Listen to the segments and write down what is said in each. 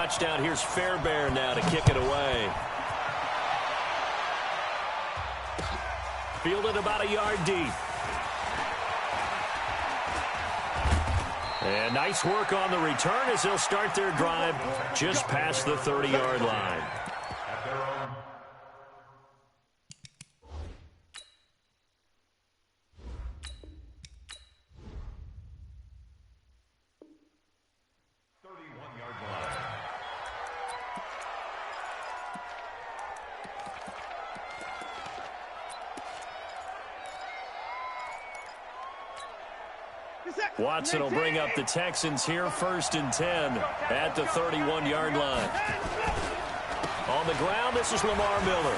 touchdown. Here's Fairbairn now to kick it away. Fielded about a yard deep. And nice work on the return as they'll start their drive just past the 30-yard line. Watson will bring up the Texans here, 1st and 10 at the 31-yard line. On the ground, this is Lamar Miller.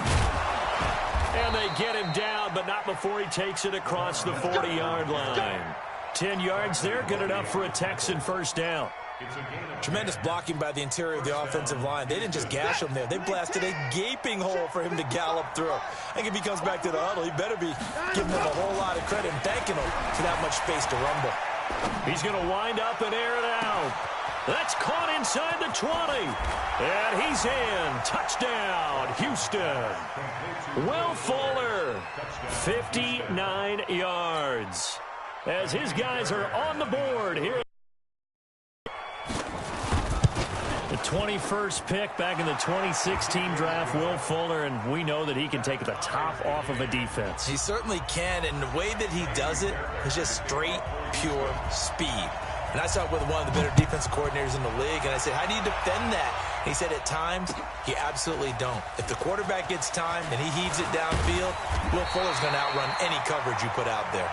And they get him down, but not before he takes it across the 40-yard line. 10 yards there, good enough for a Texan first down. Tremendous blocking by the interior of the offensive line. They didn't just gash him there. They blasted a gaping hole for him to gallop through. I think if he comes back to the huddle, he better be giving them a whole lot of credit and thanking them for that much space to rumble. He's going to wind up and air it out. That's caught inside the 20. And he's in. Touchdown, Houston. Will Fuller, 59 yards. As his guys are on the board here. The 21st pick back in the 2016 draft, Will Fuller, and we know that he can take the top off of a defense. He certainly can, and the way that he does it is just straight, pure speed. And I saw it with one of the better defensive coordinators in the league, and I said, how do you defend that? And he said, at times, you absolutely don't. If the quarterback gets time and he heaves it downfield, Will Fuller's going to outrun any coverage you put out there.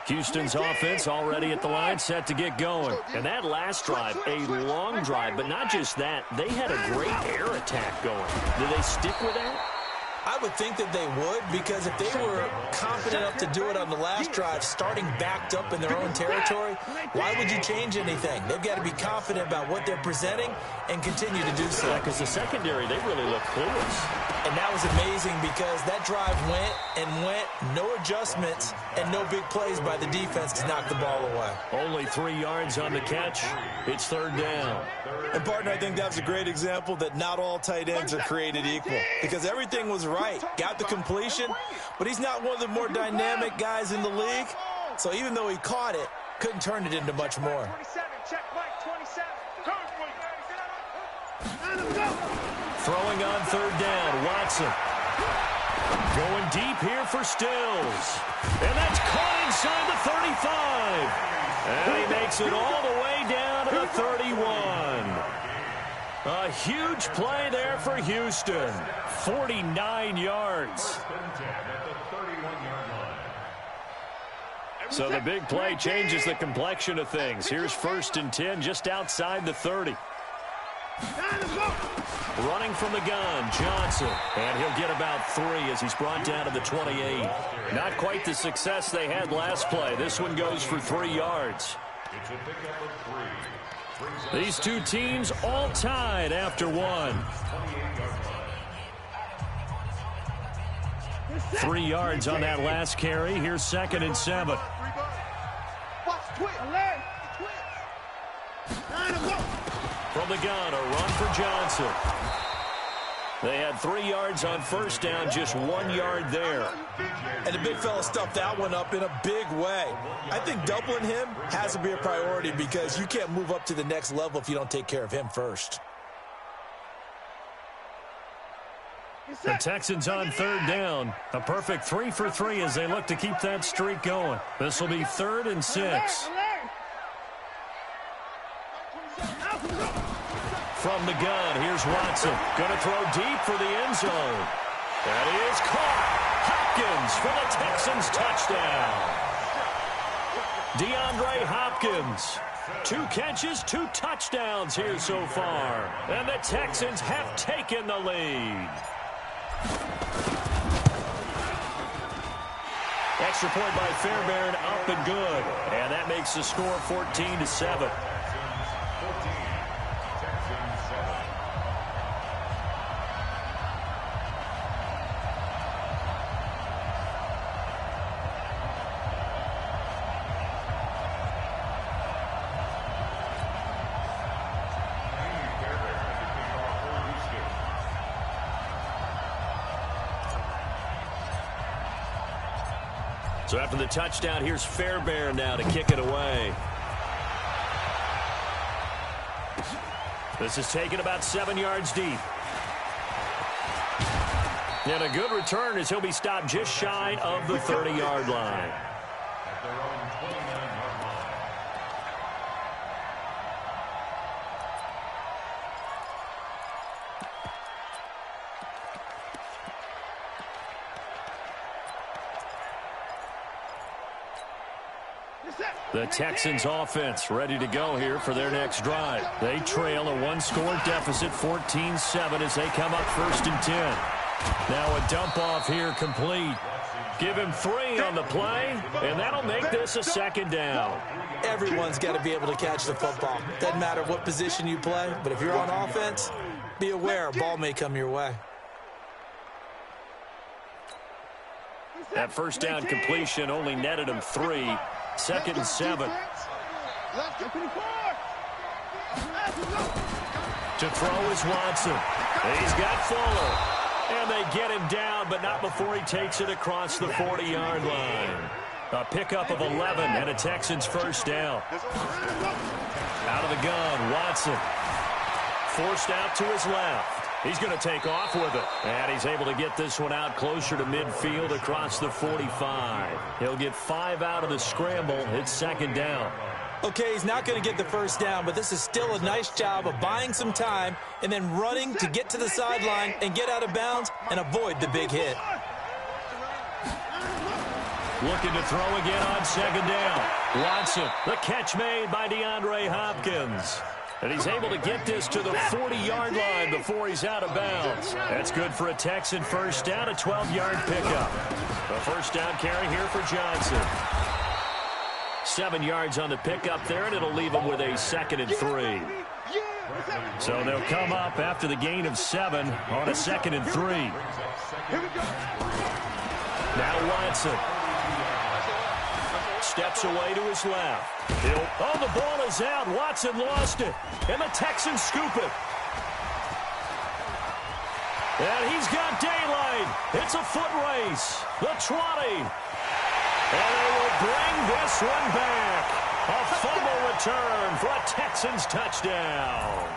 Houston's offense already at the line, set to get going. And that last drive, a long drive, but not just that. They had a great air attack going. Do they stick with that? I would think that they would, because if they were confident enough to do it on the last drive, starting backed up in their own territory, why would you change anything? They've got to be confident about what they're presenting and continue to do so. Yeah, because the secondary, they really look clueless. And that was amazing because that drive went and went, no adjustments, and no big plays by the defense to knock the ball away. Only 3 yards on the catch. It's 3rd down. And, partner, I think that was a great example that not all tight ends are created equal, because everything was right. Got the completion, but he's not one of the more dynamic guys in the league. So even though he caught it, couldn't turn it into much more. Throwing on 3rd down, Watson. Going deep here for Stills. And that's caught inside the 35. And he makes it all the way down to the 31. A huge play there for Houston. 49 yards. So the big play changes the complexion of things. Here's 1st and 10 just outside the 30. Running from the gun, Johnson. And he'll get about 3 as he's brought down to the 28. Not quite the success they had last play. This one goes for 3 yards. It's a pickup of 3. These two teams all tied after 1. 3 yards on that last carry. Here's 2nd and 7. From the gun, a run for Johnson. They had 3 yards on 1st down, just 1 yard there. And the big fella stuffed that one up in a big way. I think doubling him has to be a priority because you can't move up to the next level if you don't take care of him first. The Texans on 3rd down. A perfect 3 for 3 as they look to keep that streak going. This will be 3rd and 6. From the gun, here's Watson. Going to throw deep for the end zone. That is caught. Hopkins for the Texans touchdown. DeAndre Hopkins. 2 catches, 2 touchdowns here so far. And the Texans have taken the lead. Extra point by Fairbairn, up and good. And that makes the score 14-7. So after the touchdown, here's Fairbairn now to kick it away. This is taken about 7 yards deep. And a good return as he'll be stopped just shy of the 30-yard line. The Texans offense ready to go here for their next drive. They trail a one-score deficit, 14-7, as they come up 1st and 10. Now a dump off here complete. Give him 3 on the play, and that'll make this a 2nd down. Everyone's got to be able to catch the football. Doesn't matter what position you play, but if you're on offense, be aware a ball may come your way. That first down completion only netted him 3. 2nd and 7. To throw is Watson. He's got Fuller. And they get him down, but not before he takes it across the 40-yard line. A pickup of 11 and a Texans first down. Out of the gun, Watson. Forced out to his left. He's going to take off with it. And he's able to get this one out closer to midfield across the 45. He'll get 5 out of the scramble. It's 2nd down. Okay, he's not going to get the first down, but this is still a nice job of buying some time and then running to get to the sideline and get out of bounds and avoid the big hit. Looking to throw again on 2nd down. Watson, the catch made by DeAndre Hopkins. And he's able to get this to the 40-yard line before he's out of bounds. That's good for a Texan first down, a 12-yard pickup. The first down carry here for Johnson. 7 yards on the pickup there, and it'll leave him with a 2nd and 3. So they'll come up after the gain of 7 on a 2nd and 3. Now Watson. Steps away to his left. Oh, the ball is out. Watson lost it. And the Texans scoop it. And he's got daylight. It's a foot race. The 20. And they will bring this one back. A fumble return for a Texans touchdown.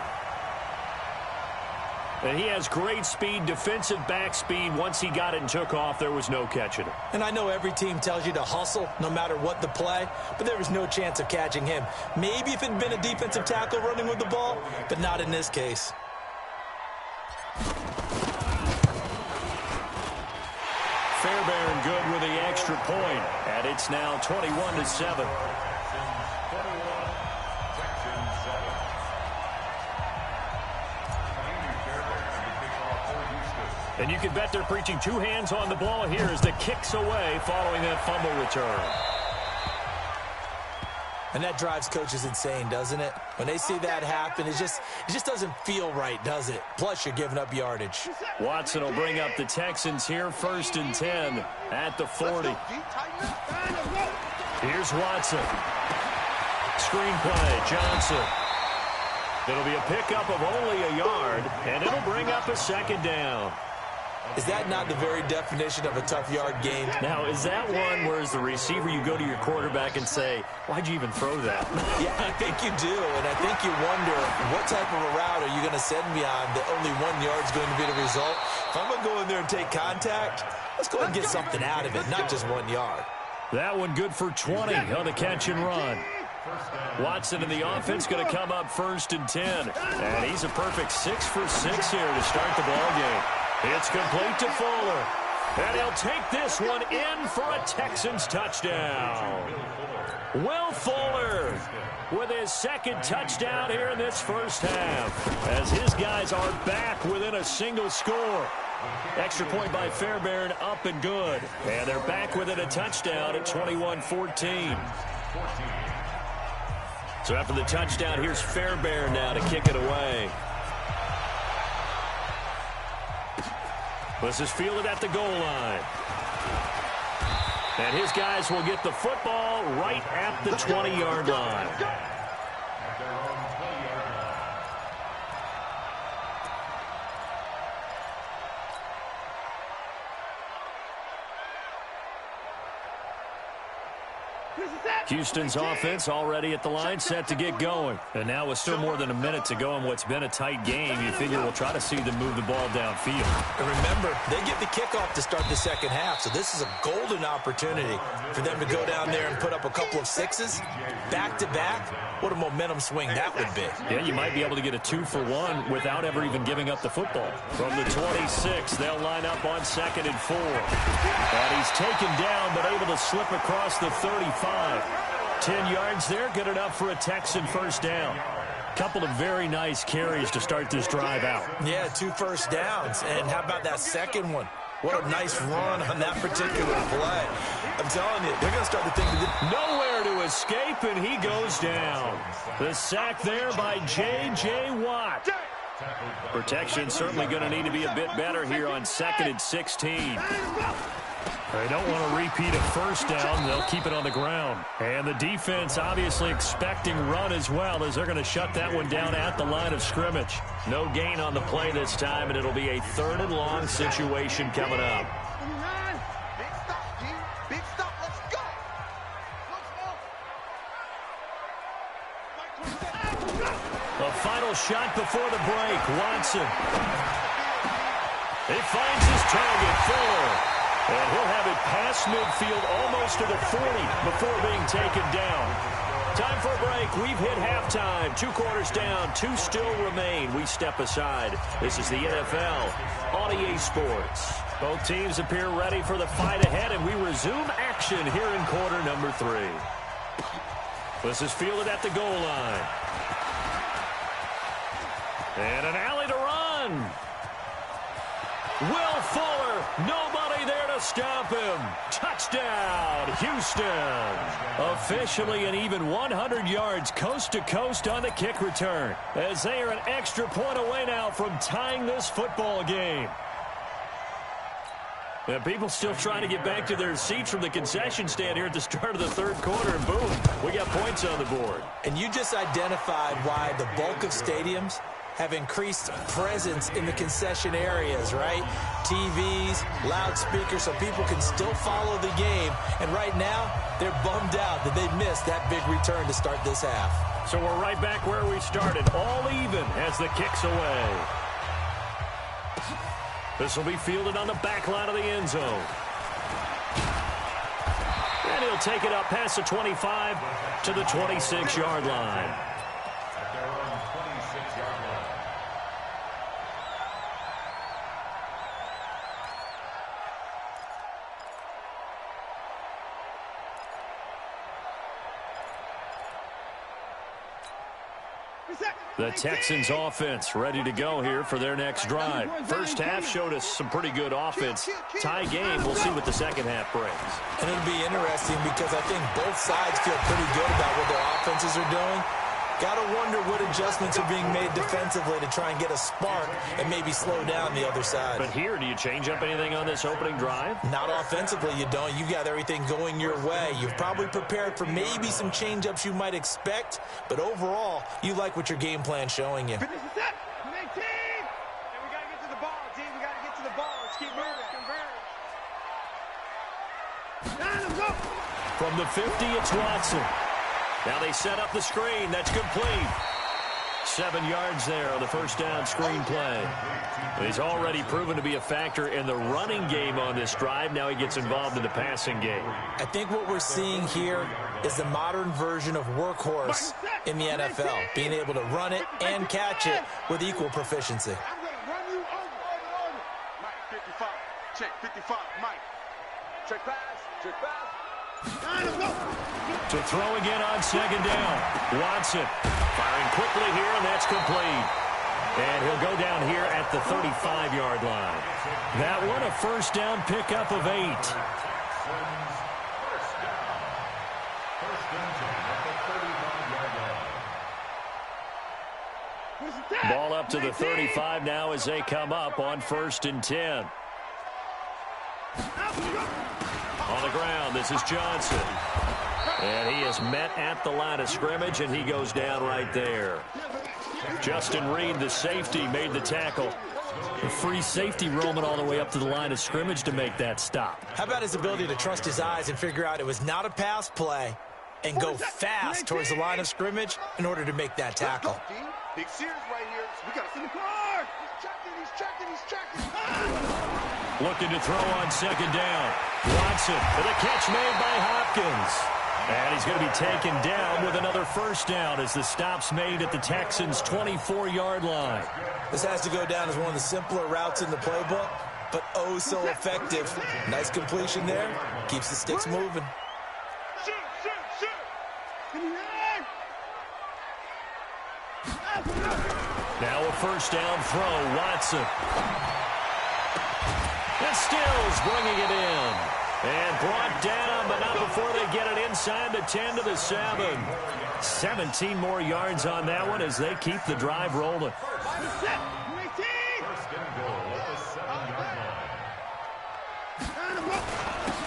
And he has great speed, defensive back speed. Once he got it and took off, there was no catching him. And I know every team tells you to hustle no matter what the play, but there was no chance of catching him. Maybe if it had been a defensive tackle running with the ball, but not in this case. Fairbairn good with the extra point, and it's now 21-7. And you can bet they're preaching 2 hands on the ball here as the kick's away following that fumble return. And that drives coaches insane, doesn't it? When they see that happen, it just doesn't feel right, does it? Plus, you're giving up yardage. Watson will bring up the Texans here, 1st and 10 at the 40. Here's Watson. Screenplay, Johnson. It'll be a pickup of only a yard, and it'll bring up a 2nd down. Is that not the very definition of a tough yard gain? Now, is that one where as the receiver you go to your quarterback and say, why'd you even throw that? Yeah, I think you do, and I think you wonder what type of a route are you going to send me on that only 1 yard is going to be the result? If I'm going to go in there and take contact, let's go ahead and get something out of it, not just 1 yard. That one good for 20 on the catch and run. Watson in the offense going to come up 1st and 10. And he's a perfect 6 for 6 here to start the ball game. It's complete to Fuller. And he'll take this one in for a Texans touchdown. Will Fuller with his 2nd touchdown here in this first half, as his guys are back within a single score. Extra point by Fairbairn, up and good. And they're back within a touchdown at 21-14. So after the touchdown, here's Fairbairn now to kick it away. This is fielded at the goal line. And his guys will get the football right at the 20-yard line. Houston's offense already at the line, set to get going. And now with still more than a minute to go in what's been a tight game, you figure we'll try to see them move the ball downfield. And remember, they get the kickoff to start the second half, so this is a golden opportunity for them to go down there and put up a couple of sixes back-to-back. What a momentum swing that would be. Yeah, you might be able to get a 2-for-1 without ever even giving up the football. From the 26, they'll line up on 2nd and 4. And he's taken down, but able to slip across the 35. 10 yards there, good enough for a Texan first down. Couple of very nice carries to start this drive out. Yeah, 2 first downs. And how about that second one? What a nice run on that particular play. I'm telling you, they're going to start to think that nowhere to escape, and he goes down. The sack there by J.J. Watt. Protection certainly going to need to be a bit better here on 2nd and 16. They don't want to repeat a first down. They'll keep it on the ground. And the defense obviously expecting run as well, as they're going to shut that one down at the line of scrimmage. No gain on the play this time, and it'll be a 3rd and long situation coming up. Big stop, let's go. A final shot before the break. Watson. He finds his target, Fuller. And he'll have it past midfield almost to the 40 before being taken down. Time for a break. We've hit halftime. 2 quarters down. 2 still remain. We step aside. This is the NFL on EA Sports. Both teams appear ready for the fight ahead, and we resume action here in quarter number 3. This is fielded at the goal line. And an alley to run. Will Fuller, nobody there to stop him. Touchdown, Houston. Officially an even 100 yards coast to coast on the kick return, as they are an extra point away now from tying this football game. And people still trying to get back to their seats from the concession stand here at the start of the 3rd quarter, and boom, we got points on the board. And you just identified why the bulk of stadiums have increased presence in the concession areas, right? TVs, loudspeakers, so people can still follow the game. And right now, they're bummed out that they missed that big return to start this half. So we're right back where we started, all even as the kick's away. This will be fielded on the back line of the end zone. And he'll take it up past the 25 to the 26-yard line. The Texans offense ready to go here for their next drive. First half showed us some pretty good offense. Tie game, we'll see what the second half brings. And it'll be interesting because I think both sides feel pretty good about what their offenses are doing. Got to wonder what adjustments are being made defensively to try and get a spark and maybe slow down the other side. But here, do you change up anything on this opening drive? Not offensively, you don't. You've got everything going your way. You've probably prepared for maybe some change-ups you might expect, but overall, you like what your game plan's showing you. Finish the set. 19. And we got to get to the ball, team. We got to get to the ball. Let's keep moving. Converge. From the 50, it's Watson. Now they set up the screen. That's complete. 7 yards there on the first down screen play. He's already proven to be a factor in the running game on this drive. Now he gets involved in the passing game. I think what we're seeing here is the modern version of workhorse in the NFL, being able to run it and catch it with equal proficiency. I'm going to run you over. Mike, 55. Check, 55. Mike. Check pass. Check pass. To throw again on second down. Watson firing quickly here, and that's complete. And he'll go down here at the 35-yard line. That one a first down pickup of 8. Ball up to the 35 now as they come up on 1st and 10. On the ground, this is Johnson. And he is met at the line of scrimmage, and he goes down right there. Justin Reed, the safety, made the tackle. A free safety roaming all the way up to the line of scrimmage to make that stop. How about his ability to trust his eyes and figure out it was not a pass play, and go fast towards the line of scrimmage in order to make that tackle. Big Sears right here. We got to see the card. He's checking. Looking to throw on second down. Watson for the catch made by Hopkins. And he's going to be taken down with another first down as the stop's made at the Texans' 24-yard line. This has to go down as one of the simpler routes in the playbook, but oh so effective. Nice completion there. Keeps the sticks moving. Now a first down throw, Watson. And Stills bringing it in. And brought down, but not before they get it inside the 10 to the 7. 17 more yards on that one as they keep the drive rolling.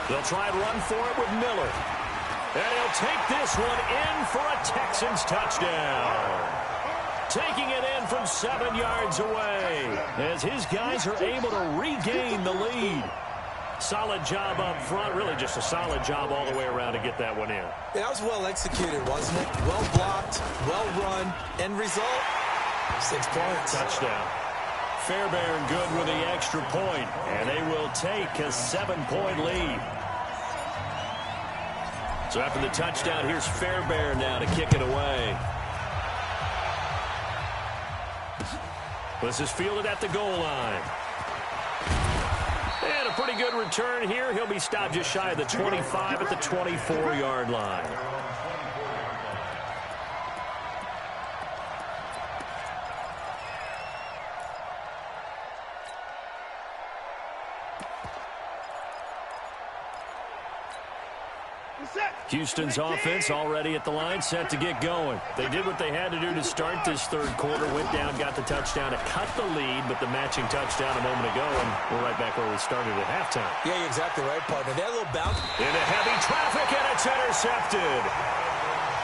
They'll try and run for it with Miller. And he'll take this one in for a Texans touchdown. Taking it in from 7 yards away as his guys are able to regain the lead. Solid job up front. Really just a solid job all the way around to get that one in. Yeah, that was well executed, wasn't it? Well blocked, well run. End result, 6 points. Touchdown. Fairbairn good with the extra point, and they will take a 7-point lead. So after the touchdown, here's Fairbairn now to kick it away. This is fielded at the goal line. And a pretty good return here. He'll be stopped just shy of the 25 at the 24-yard line. Houston's offense already at the line, set to get going. They did what they had to do to start this third quarter, went down, got the touchdown to cut the lead, but the matching touchdown a moment ago, and we're right back where we started at halftime. Yeah, you're exactly right, partner. They had a little bounce. Into heavy traffic, and it's intercepted.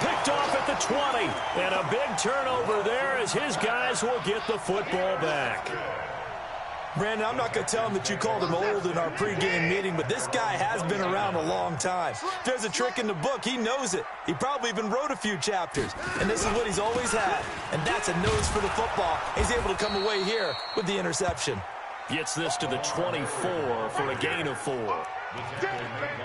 Picked off at the 20, and a big turnover there as his guys will get the football back. Brandon, I'm not going to tell him that you called him old in our pregame meeting, but this guy has been around a long time. If there's a trick in the book, he knows it. He probably even wrote a few chapters, and this is what he's always had, and that's a nose for the football. He's able to come away here with the interception. Gets this to the 24 for a gain of 4.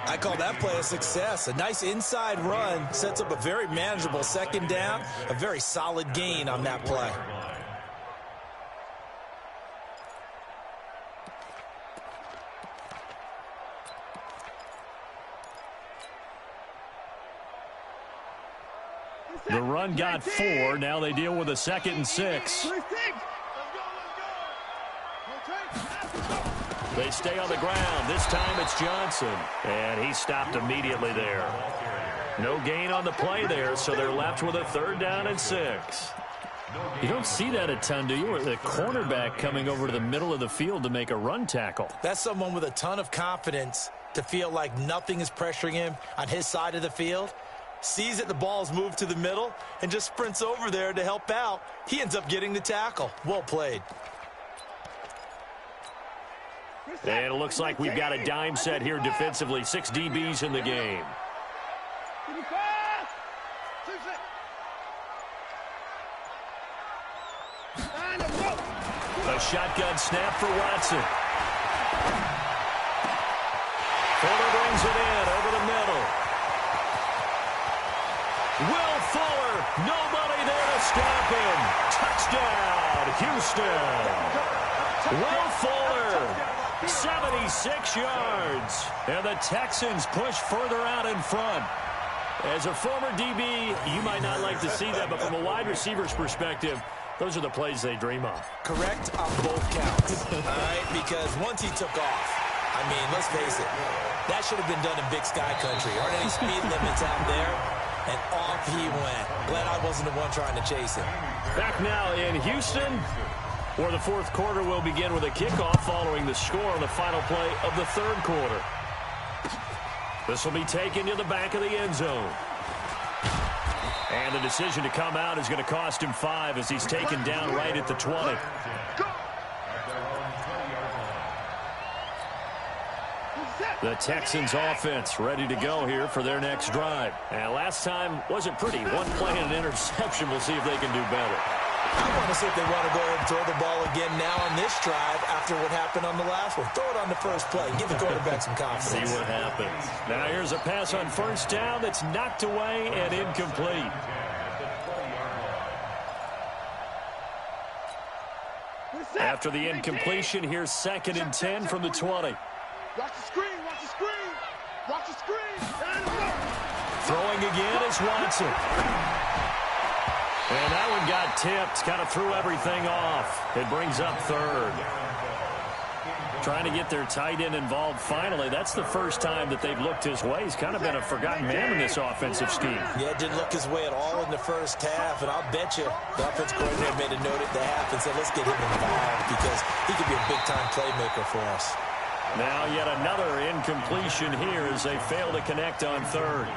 I call that play a success. A nice inside run sets up a very manageable second down, a very solid gain on that play. The run got 4. Now they deal with a 2nd and 6. They stay on the ground. This time it's Johnson. And he stopped immediately there. No gain on the play there, so they're left with a 3rd down and 6. You don't see that a ton, do you? Or the cornerback coming over to the middle of the field to make a run tackle. That's someone with a ton of confidence to feel like nothing is pressuring him on his side of the field. Sees that the ball's moved to the middle and just sprints over there to help out. He ends up getting the tackle. Well played. And it looks like we've got a dime set here defensively. 6 DBs in the game. A shotgun snap for Watson. Fuller brings it in over the middle. Will Fuller, nobody there to stop him. Touchdown, Houston. Will Fuller, 76 yards. And the Texans push further out in front. As a former DB, you might not like to see that, but from a wide receiver's perspective, those are the plays they dream of. Correct on both counts. All right, because once he took off, I mean, let's face it, that should have been done in Big Sky Country. Aren't any speed limits out there? And off he went. Glad I wasn't the one trying to chase him. Back now in Houston, where the 4th quarter will begin with a kickoff following the score on the final play of the 3rd quarter. This will be taken to the back of the end zone. And the decision to come out is going to cost him 5 as he's taken down right at the 20. The Texans offense ready to go here for their next drive. And last time wasn't pretty. One play and an interception. We'll see if they can do better. I want to see if they want to go ahead and throw the ball again now on this drive after what happened on the last one. Throw it on the first play. Give the quarterback some confidence. See what happens. Now here's a pass on first down that's knocked away and incomplete. After the incompletion, here's 2nd and 10 from the 20. Watch the screen, watch the screen. Watch the screen. Throwing again is Watson. And that one got tipped, kind of threw everything off. It brings up 3rd. Trying to get their tight end involved finally. That's the first time that they've looked his way. He's kind of been a forgotten man in this offensive scheme. Yeah, it didn't look his way at all in the first half, and I'll bet you the offense coordinator made a note at the half and said, let's get him involved because he could be a big-time playmaker for us. Now yet another incompletion here as they fail to connect on 3rd.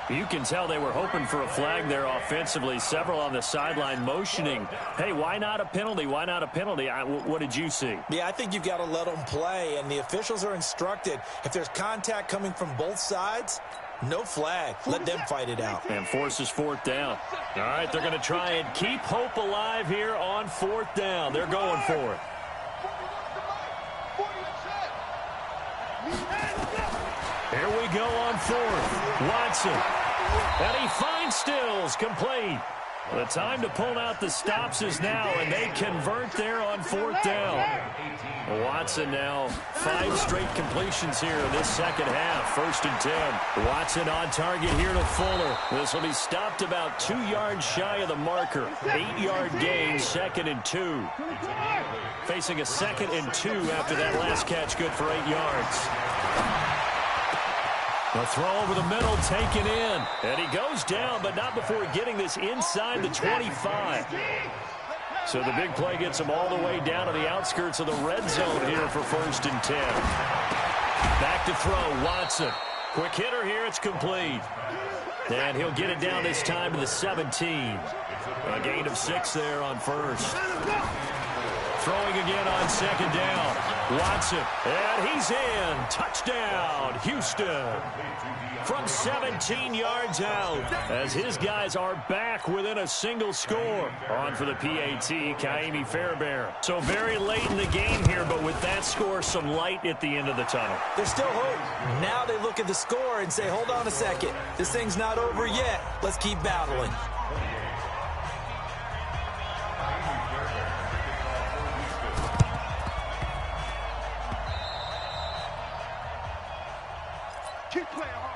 You can tell they were hoping for a flag there offensively. Several on the sideline motioning, hey, why not a penalty? Why not a penalty? What did you see? Yeah, I think you've got to let them play, and the officials are instructed. If there's contact coming from both sides, no flag. Let them fight it out. And forces 4th down. All right, they're going to try and keep hope alive here on 4th down. They're going for it. Here we go on 4th. Watson. And he finds Stills, complete. The time to pull out the stops is now, and they convert there on 4th down. Watson now 5 straight completions here in this second half. 1st and 10. Watson on target here to Fuller. This will be stopped about 2 yards shy of the marker. 8-yard gain, 2nd and 2. Facing a 2nd and 2 after that last catch, good for 8 yards. The throw over the middle taken in. And he goes down, but not before getting this inside the 25. So the big play gets him all the way down to the outskirts of the red zone here for 1st and 10. Back to throw, Watson. Quick hitter here, it's complete. And he'll get it down this time to the 17. A gain of 6 there on 1st. Throwing again on 2nd down. Watson, and he's in. Touchdown, Houston. From 17 yards out, as his guys are back within a single score. On for the PAT, Kaimi Fairbairn. So very late in the game here, but with that score, some light at the end of the tunnel. There's still hope. Now they look at the score and say, hold on a second. This thing's not over yet. Let's keep battling. Keep playing hard.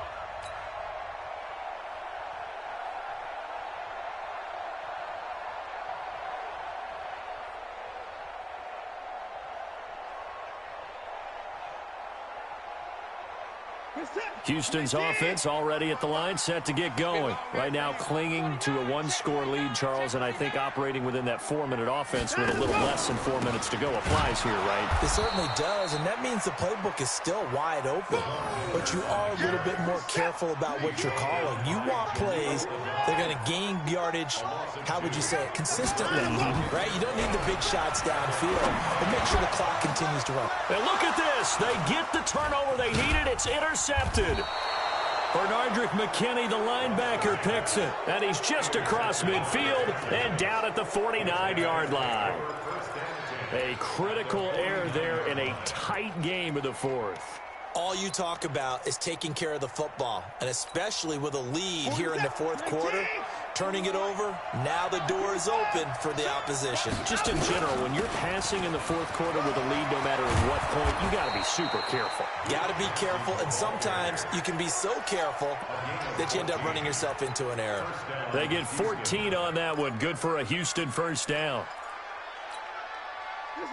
Houston's offense already at the line, set to get going. Right now clinging to a 1-score lead, Charles, and I think operating within that 4-minute offense with a little less than 4 minutes to go applies here, right? It certainly does, and that means the playbook is still wide open. But you are a little bit more careful about what you're calling. You want plays that are going to gain yardage, how would you say it, consistently, right? You don't need the big shots downfield, but make sure the clock continues to run. And look at this. They get the turnover they needed. It's intercepted. Bernardrick McKinney, the linebacker, picks it. And he's just across midfield and down at the 49-yard line. A critical error there in a tight game of the 4th. All you talk about is taking care of the football, and especially with a lead here in the 4th quarter, turning it over, now the door is open for the opposition. Just in general, when you're passing in the 4th quarter with a lead, no matter at what point, you got to be super careful. Got to be careful, and sometimes you can be so careful that you end up running yourself into an error. They get 14 on that one. Good for a Houston 1st down.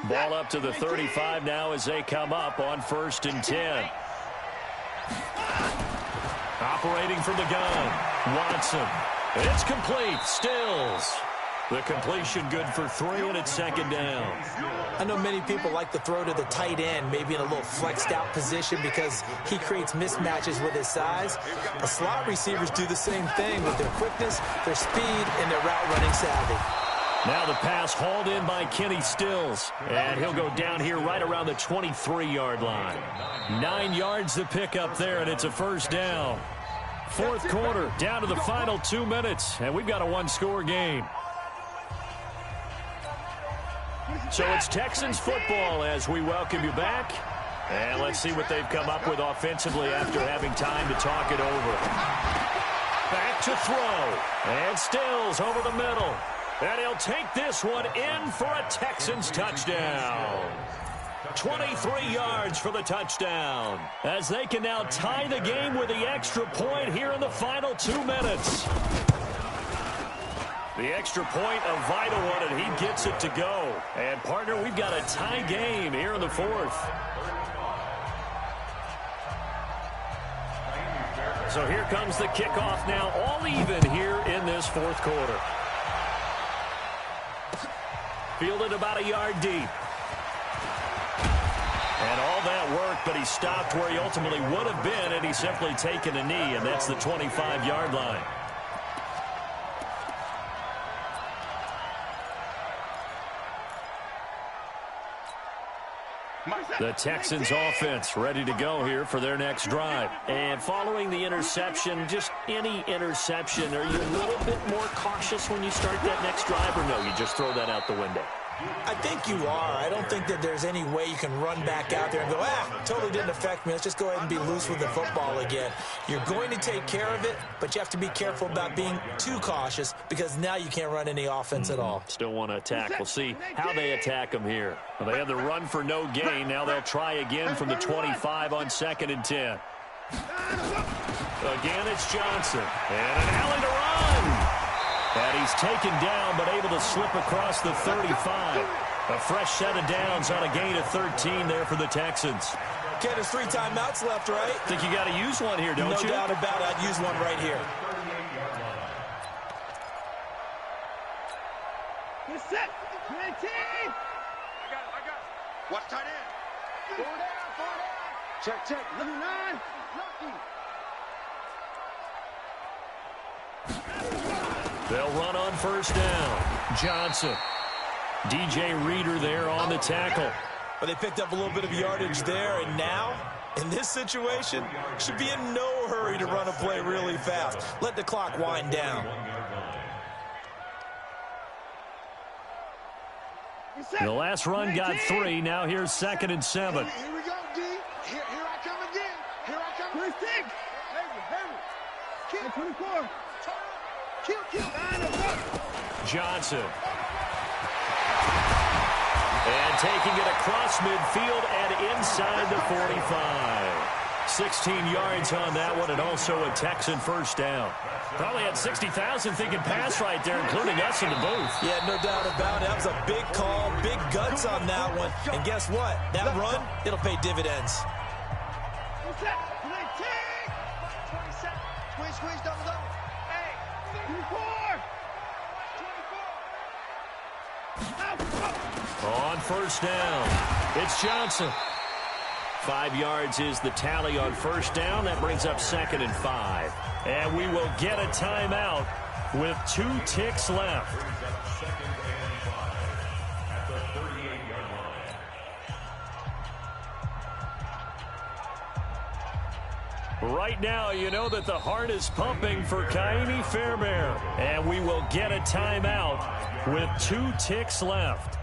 Ball up to the 35 now as they come up on 1st and 10. Operating from the gun, Watson. It's complete. Stills. The completion good for 3, and it's 2nd down. I know many people like to throw to the tight end, maybe in a little flexed out position because he creates mismatches with his size. The slot receivers do the same thing with their quickness, their speed, and their route running savvy. Now the pass hauled in by Kenny Stills. And he'll go down here right around the 23-yard line. 9 yards to pick up there, and it's a first down. Fourth quarter, down to the final 2 minutes, and we've got a one-score game. So it's Texans football as we welcome you back. And let's see what they've come up with offensively after having time to talk it over. Back to throw. And Stills over the middle. And he'll take this one in for a Texans touchdown. 23 yards for the touchdown. As they can now tie the game with the extra point here in the final 2 minutes. The extra point, a vital one, and he gets it to go. And, partner, we've got a tie game here in the fourth. So here comes the kickoff now, all even here in this fourth quarter. Fielded about a yard deep. And all that work, but he stopped where he ultimately would have been, and he's simply taken a knee, and that's the 25-yard line. The Texans offense ready to go here for their next drive. And following the interception, just any interception, are you a little bit more cautious when you start that next drive, or no, you just throw that out the window? I think you are. I don't think that there's any way you can run back out there and go, totally didn't affect me. Let's just go ahead and be loose with the football again. You're going to take care of it, but you have to be careful about being too cautious because now you can't run any offense at all. Still want to attack. We'll see how they attack them here. Well, they had the run for no gain. Now they'll try again from the 25 on 2nd and 10. Again, it's Johnson. And an alley to run. And he's taken down, but able to slip across the 35. A fresh set of downs on a gain of 13 there for the Texans. Okay, there's 3 timeouts left, right? Think you got to use one here, don't you? No doubt about it. I'd use one right here. Get set. 19. I got it. Watch tight end. 4 down. Check. Number 9. Lucky. They'll run on first down. Johnson. DJ Reader there on the tackle. But they picked up a little bit of yardage there, and now, in this situation, should be in no hurry to run a play really fast. Let the clock wind down. The last run got 3. Now here's 2nd and 7. Here we go, D. Here I come again. Here I come. 26. Kill. 24. Kill. Johnson. And taking it across midfield and inside the 45. 16 yards on that one, and also a Texan first down. Probably had 60,000 thinking pass right there, including us in the booth. Yeah, no doubt about it. That was a big call, big guts on that one. And guess what? That run, it'll pay dividends. Squeeze, double. Hey, 24. On first down, it's Johnson. 5 yards is the tally on first down. That brings up 2nd and 5. And we will get a timeout with 2 ticks left. Right now, you know that the heart is pumping for Kaimi Fairbairn. And we will get a timeout with 2 ticks left.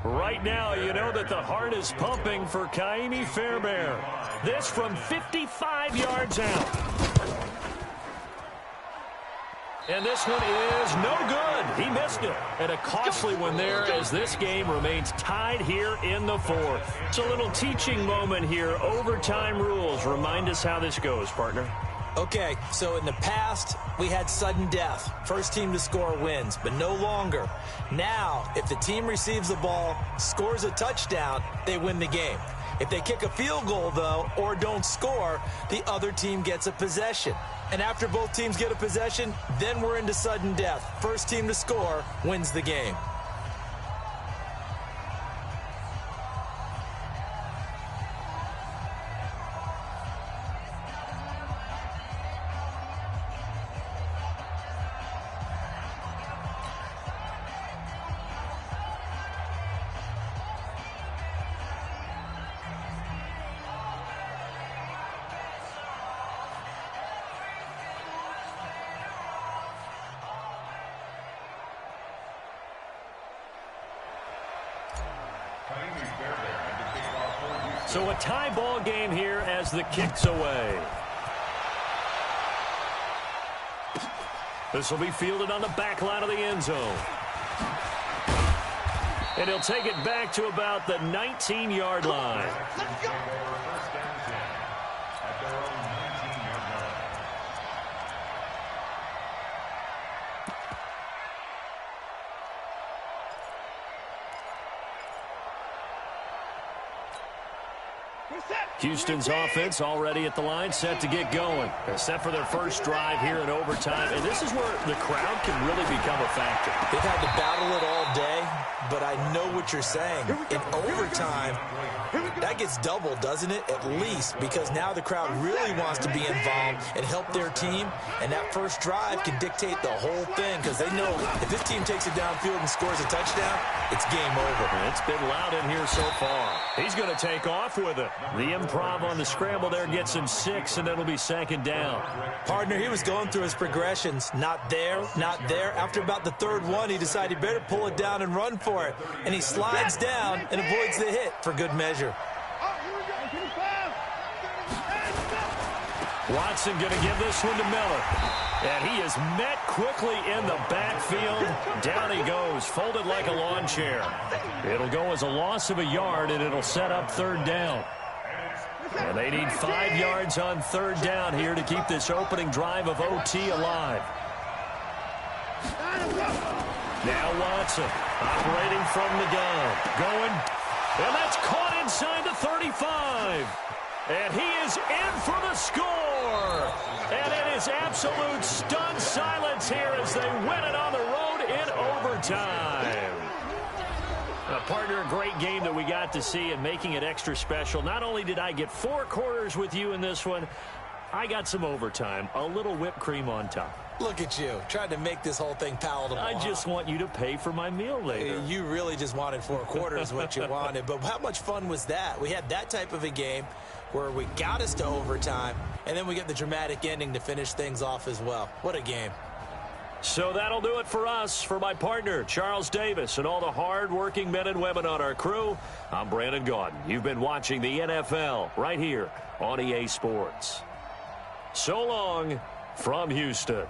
Right now, you know that the heart is pumping for Kaimi Fairbairn. This from 55 yards out. And this one is no good. He missed it. And a costly one there as this game remains tied here in the fourth. It's a little teaching moment here. Overtime rules. Remind us how this goes, partner. Okay, so in the past, we had sudden death. First team to score wins, but no longer. Now, if the team receives the ball, scores a touchdown, they win the game. If they kick a field goal, though, or don't score, the other team gets a possession. And after both teams get a possession, then we're into sudden death. First team to score wins the game. So a tie ball game here as the kick's away. This will be fielded on the back line of the end zone. And he'll take it back to about the 19-yard line. Let's go. Houston's offense already at the line, set to get going. They're set for their first drive here in overtime, and this is where the crowd can really become a factor. They've had to battle it all day, but I know what you're saying. In overtime, that gets doubled, doesn't it? At least, because now the crowd really wants to be involved and help their team, and that first drive can dictate the whole thing, because they know if this team takes it downfield and scores a touchdown, it's game over. It's been loud in here so far. He's going to take off with it. The improv on the scramble there gets him 6, and it'll be second down. Partner, he was going through his progressions. Not there, not there. After about the third one, he decided he better pull it down and run for it. And he slides down and avoids the hit for good measure. Watson going to give this one to Miller. And he is met quickly in the backfield. Down he goes, folded like a lawn chair. It'll go as a loss of a yard, and it'll set up third down. And they need 5 yards on third down here to keep this opening drive of OT alive. Now Watson operating from the gun. Going, and that's caught inside the 35. And he is in for the score. And it is absolute stunned silence here as they win it on the road in overtime. Partner, a great game that we got to see and making it extra special. Not only did I get 4 quarters with you in this one, I got some overtime, a little whipped cream on top. Look at you, trying to make this whole thing palatable. I just want you to pay for my meal later. You really just wanted 4 quarters what you wanted. But how much fun was that? We had that type of a game where we got us to overtime, and then we get the dramatic ending to finish things off as well. What a game. So that'll do it for us. For my partner, Charles Davis, and all the hard-working men and women on our crew, I'm Brandon Gaudin. You've been watching the NFL right here on EA Sports. So long from Houston.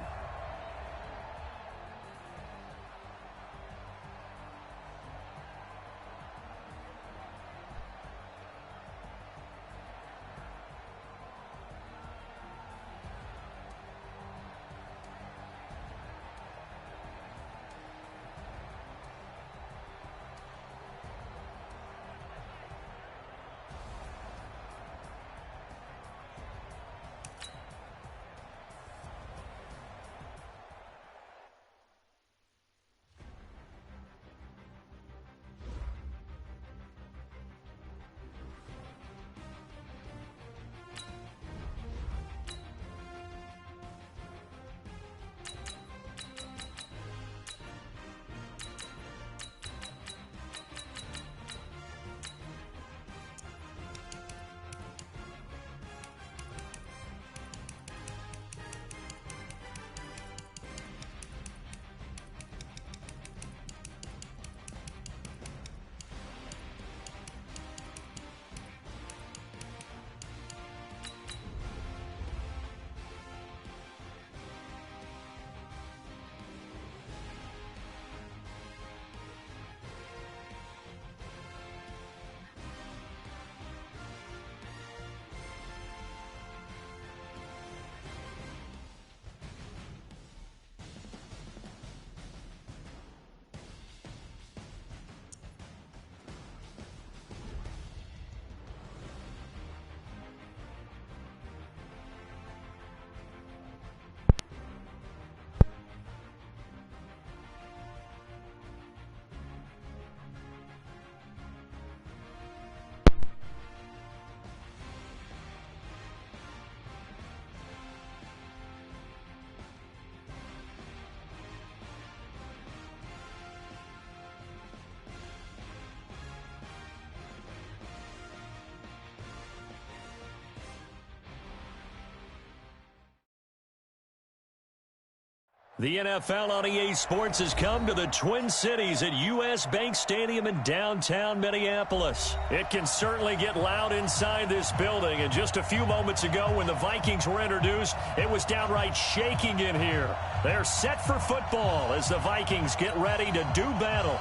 The NFL on EA Sports has come to the Twin Cities at US Bank Stadium in downtown Minneapolis. It can certainly get loud inside this building, and just a few moments ago when the Vikings were introduced, it was downright shaking in here. They're set for football as the Vikings get ready to do battle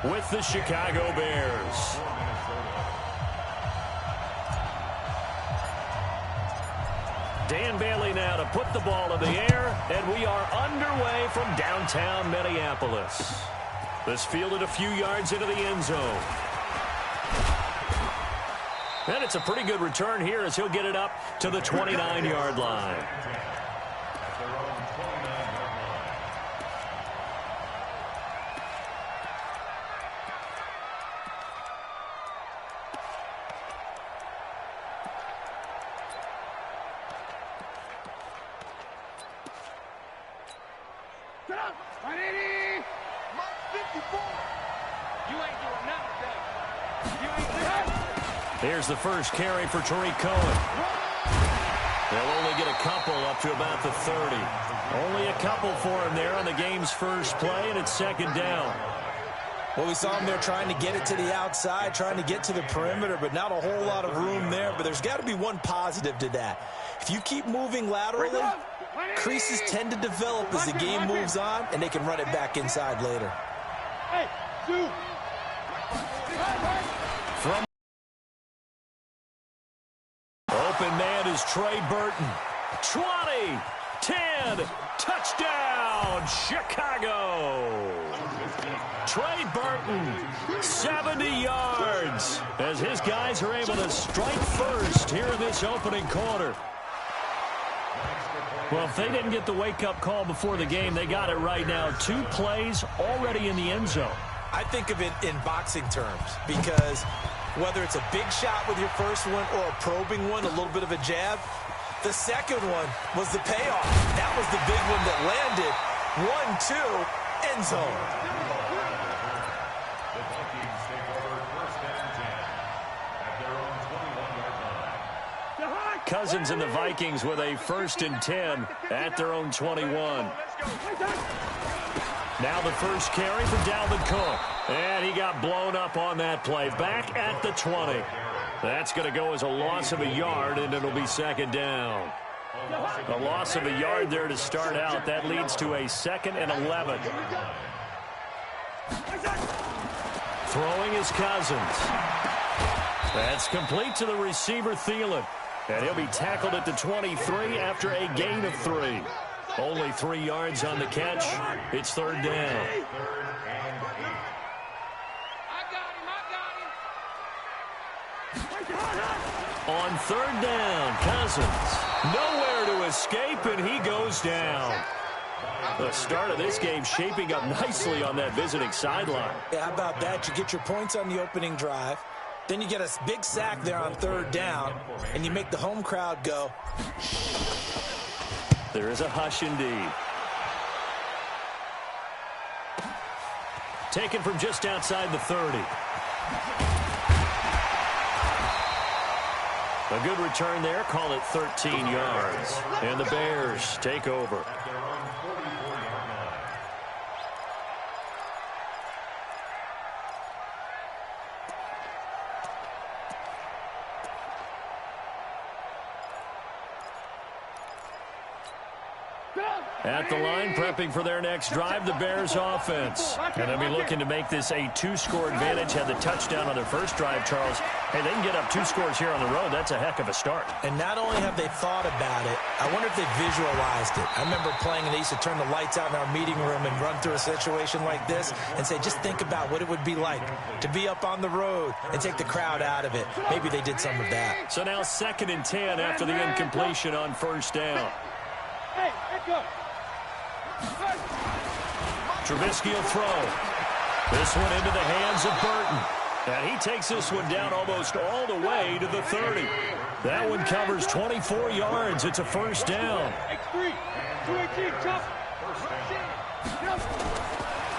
with the Chicago Bears. Dan Bailey now to put the ball in the air, and we are underway from downtown Minneapolis. This fielded a few yards into the end zone. And it's a pretty good return here as he'll get it up to the 29-yard line. Here's the first carry for Tariq Cohen. They'll only get a couple up to about the 30. Only a couple for him there on the game's first play, and it's second down. Well, we saw him there trying to get it to the outside, trying to get to the perimeter, but not a whole lot of room there. But there's got to be one positive to that. If you keep moving laterally, creases tend to develop as the game moves on, and they can run it back inside later. From open man is Trey Burton. 20, 10, touchdown, Chicago. Trey Burton, 70 yards, as his guys are able to strike first here in this opening quarter. Well, if they didn't get the wake-up call before the game, they got it right now. 2 plays already in the end zone. I think of it in boxing terms, because whether it's a big shot with your first one or a probing one, a little bit of a jab, the second one was the payoff. That was the big one that landed. 1-2, end zone. Cousins and the Vikings with a 1st and 10 at their own 21. Now the first carry for Dalvin Cook. And he got blown up on that play. Back at the 20. That's going to go as a loss of a yard, and it'll be second down. A loss of a yard there to start out. That leads to a 2nd and 11. Throwing is Cousins. That's complete to the receiver, Thielen. And he'll be tackled at the 23 after a gain of 3. Only 3 yards on the catch. It's third down. On third down, Cousins. Nowhere to escape, and he goes down. The start of this game shaping up nicely on that visiting sideline. Yeah, how about that? You get your points on the opening drive. Then you get a big sack there on third down, and you make the home crowd go. There is a hush indeed. Taken from just outside the 30. A good return there. Call it 13 yards. And the Bears take over. At the line, prepping for their next drive, the Bears offense. And they'll be looking to make this a 2-score advantage. Had the touchdown on their first drive, Charles. Hey, they can get up 2 scores here on the road. That's a heck of a start. And not only have they thought about it, I wonder if they visualized it. I remember playing, and they used to turn the lights out in our meeting room and run through a situation like this and say, just think about what it would be like to be up on the road and take the crowd out of it. Maybe they did some of that. So now 2nd and 10 after the incompletion on first down. Hey, let's go. Trubisky will throw. This one into the hands of Burton. And he takes this one down almost all the way to the 30. That one covers 24 yards. It's a first down.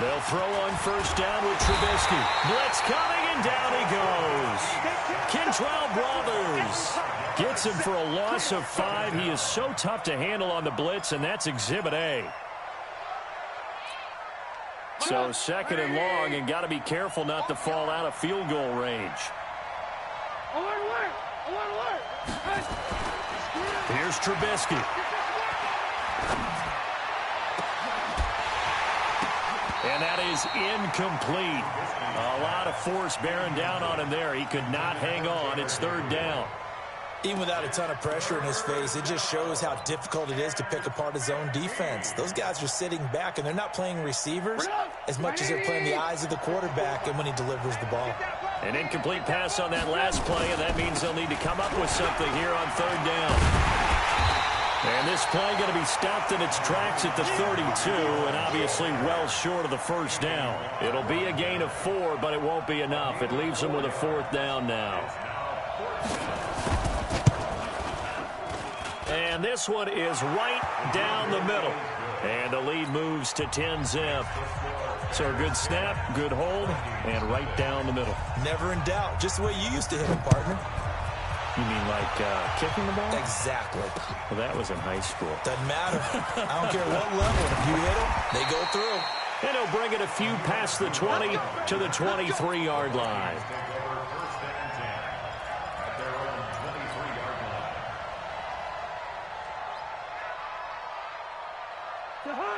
They'll throw on first down with Trubisky. Blitz coming, and down he goes. Kentrell Brothers gets him for a loss of 5. He is so tough to handle on the blitz, and that's Exhibit A. So second and long, and got to be careful not to fall out of field goal range. Here's Trubisky. And that is incomplete. A lot of force bearing down on him there. He could not hang on. It's third down. Even without a ton of pressure in his face, it just shows how difficult it is to pick apart his own defense. Those guys are sitting back, and they're not playing receivers as much as they're playing the eyes of the quarterback and when he delivers the ball. An incomplete pass on that last play, and that means they'll need to come up with something here on third down. And this play going to be stopped in its tracks at the 32, and obviously well short of the first down. It'll be a gain of 4, but it won't be enough. It leaves them with a fourth down now. And this one is right down the middle. And the lead moves to 10-zip. So a good snap, good hold, and right down the middle. Never in doubt. Just the way you used to hit it, partner. You mean like kicking the ball? Exactly. Well, that was in high school. Doesn't matter. I don't care what level. If you hit them, they go through. And he'll bring it a few past the 20 to the 23-yard line.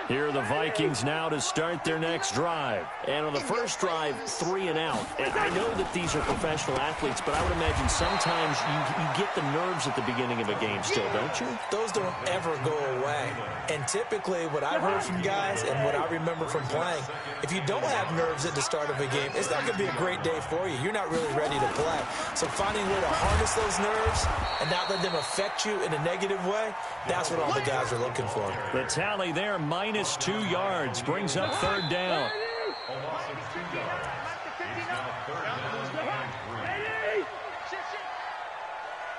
Here are the Vikings now to start their next drive. And on the first drive, 3 and out. And I know that these are professional athletes, but I would imagine sometimes you get the nerves at the beginning of a game still, don't you? Those don't ever go away. And typically what I've heard from guys and what I remember from playing, if you don't have nerves at the start of a game, it's not going to be a great day for you. You're not really ready to play. So finding a way to harness those nerves and not let them affect you in a negative way, that's what all the guys are looking for. The tally there, minus 2 yards, brings up third down.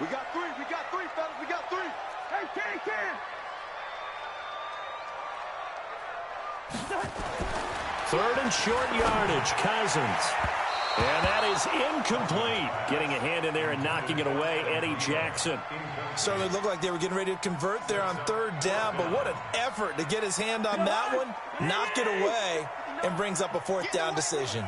We got three, fellas, we got 3. Hey, Ken. Third and short yardage, Cousins. And that is incomplete. Getting a hand in there and knocking it away, Eddie Jackson. Certainly looked like they were getting ready to convert there on third down, but what an effort to get his hand on that one, knock it away, and brings up a fourth down decision.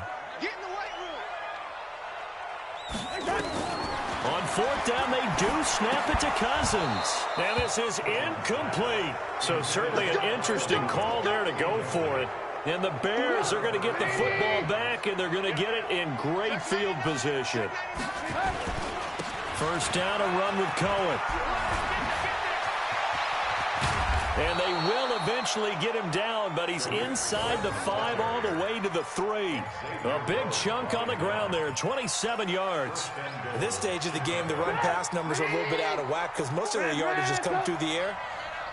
On fourth down, they do snap it to Cousins. And this is incomplete. So certainly an interesting call there to go for it. And the Bears are going to get the football back, and they're going to get it in great field position. First down, a run with Cohen. And they will eventually get him down, but he's inside the 5 all the way to the 3. A big chunk on the ground there, 27 yards. At this stage of the game, the run-pass numbers are a little bit out of whack because most of their yardage has come through the air.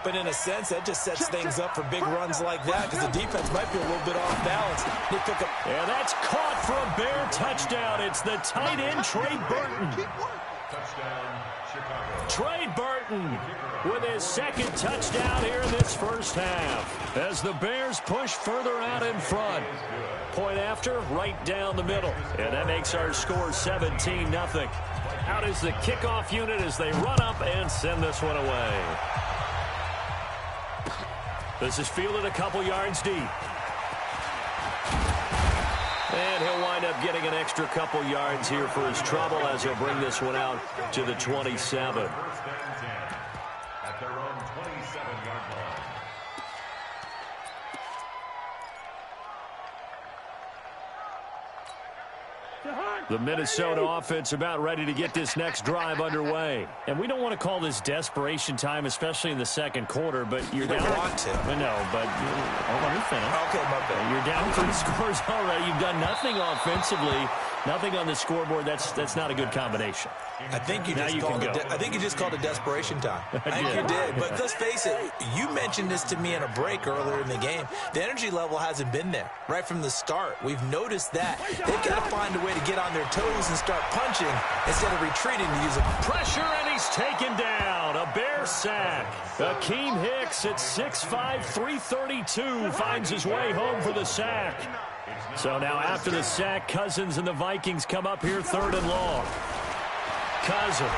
But in a sense, that just sets things up for big runs like that because the defense might be a little bit off balance. They pick up. And that's caught for a Bear touchdown. It's the tight end, Trey Burton. Trey Burton with his second touchdown here in this first half as the Bears push further out in front. Point after, right down the middle. And that makes our score 17-0. Out is the kickoff unit as they run up and send this one away. This is fielded a couple yards deep. And he'll wind up getting an extra couple yards here for his trouble as he'll bring this one out to the 27. At their own 27-yard line. The Minnesota offense about ready to get this next drive underway. And we don't want to call this desperation time, especially in the second quarter, but you're down. You want to. No, but let me finish. Okay, my bad. You're down 3 scores already. You've done nothing offensively, nothing on the scoreboard. That's not a good combination. I think you just called it desperation time. I think you did. But let's face it, you mentioned this to me in a break earlier in the game. The energy level hasn't been there right from the start. We've noticed that. They've got to find a way to get on their toes and start punching instead of retreating to use a pressure, and he's taken down. A Bear sack. Akeem Hicks at 6'5", 332 finds his way home for the sack. So now after the sack, Cousins and the Vikings come up here third and long. Cousins.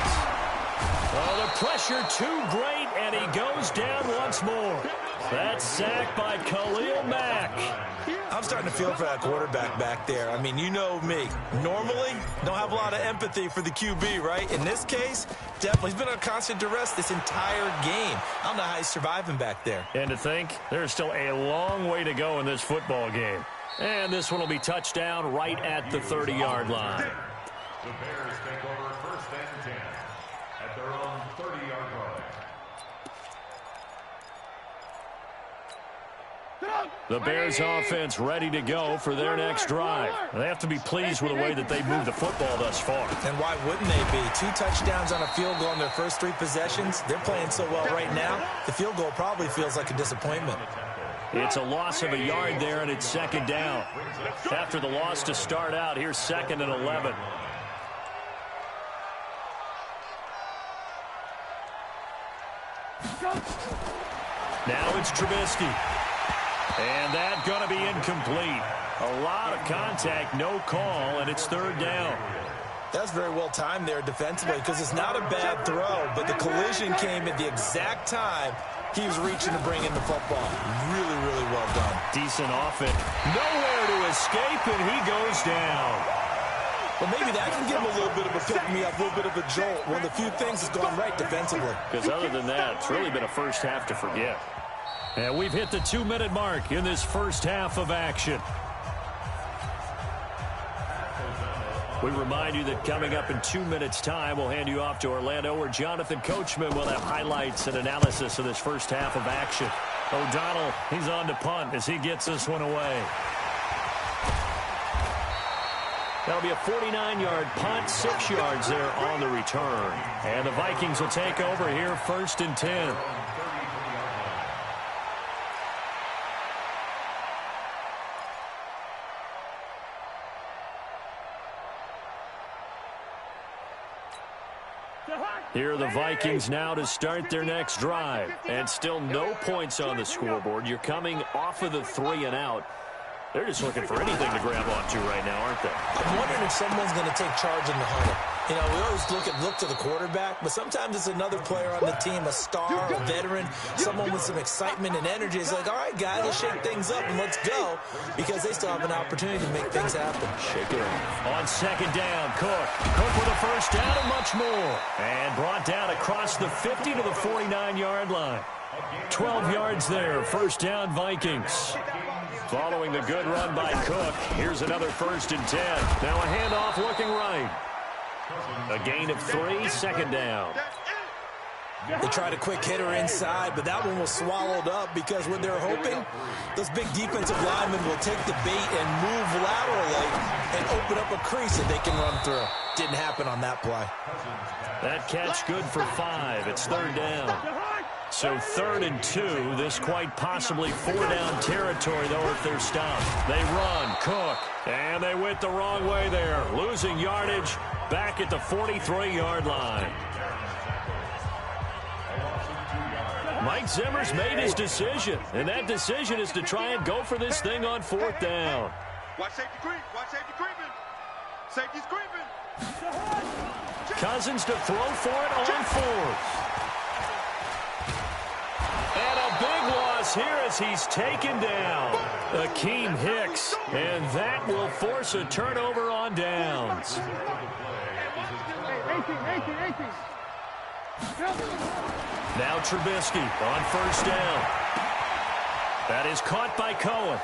Oh, the pressure too great, and he goes down once more. That's sacked by Khalil Mack. I'm starting to feel for that quarterback back there. I mean, you know me. Normally, don't have a lot of empathy for the QB, right? In this case, definitely. He's been on constant duress this entire game. I don't know how he's surviving back there. And to think, there's still a long way to go in this football game. And this one will be touchdown right at the 30-yard line. The Bears take over 1st and 10 at their own 30-yard line. The Bears offense ready to go for their next drive. They have to be pleased with the way that they've moved the football thus far. And why wouldn't they be? 2 touchdowns on a field goal in their first 3 possessions. They're playing so well right now, the field goal probably feels like a disappointment. It's a loss of a yard there, and it's 2nd down. After the loss to start out, here's 2nd and 11. Now it's Trubisky. And that's going to be incomplete. A lot of contact, no call, and it's 3rd down. That's very well timed there defensively because it's not a bad throw, but the collision came at the exact time he was reaching to bring in the football. Really, really well done. Decent offense. Nowhere to escape, and he goes down. Well, maybe that can give him a little bit of a pick-me-up, a little bit of a jolt. One of the few things that's gone right defensively. Because other than that, it's really been a first half to forget. And we've hit the 2-minute mark in this first half of action. We remind you that coming up in 2 minutes' time, we'll hand you off to Orlando, where Jonathan Coachman will have highlights and analysis of this first half of action. O'Donnell, he's on to punt as he gets this one away. That'll be a 49-yard punt, 6 yards there on the return. And the Vikings will take over here 1st and 10. Here are the Vikings now to start their next drive. And still no points on the scoreboard. You're coming off of the 3 and out. They're just looking for anything to grab onto right now, aren't they? I'm wondering if someone's going to take charge in the huddle. You know, we always look to the quarterback, but sometimes it's another player on the team, a star, a veteran, someone with some excitement and energy. It's like, all right, guys, let's shake things up and let's go, because they still have an opportunity to make things happen. Shake it up. On 2nd down, Cook. Cook with a 1st down and much more. And brought down across the 50 to the 49-yard line. 12 yards there, 1st down Vikings. Following the good run by Cook, here's another 1st and 10. Now a handoff looking right. A gain of 3, 2nd down. They tried a quick hitter inside, but that one was swallowed up because what they're hoping, those big defensive linemen will take the bait and move laterally and open up a crease that they can run through. Didn't happen on that play. That catch good for 5. It's 3rd down. So 3rd and 2. This quite possibly 4-down territory, though, if they're stopped. They run. Cook. And they went the wrong way there. Losing yardage back at the 43-yard line. Mike Zimmer's made his decision, and that decision is to try and go for this thing on 4th down. Watch safety creep. Watch safety creeping. Safety's creeping. Cousins to throw for it on 4th. And a big loss here as he's taken down. Akeem Hicks, and that will force a turnover on downs. Now Trubisky on 1st down. That is caught by Cohen.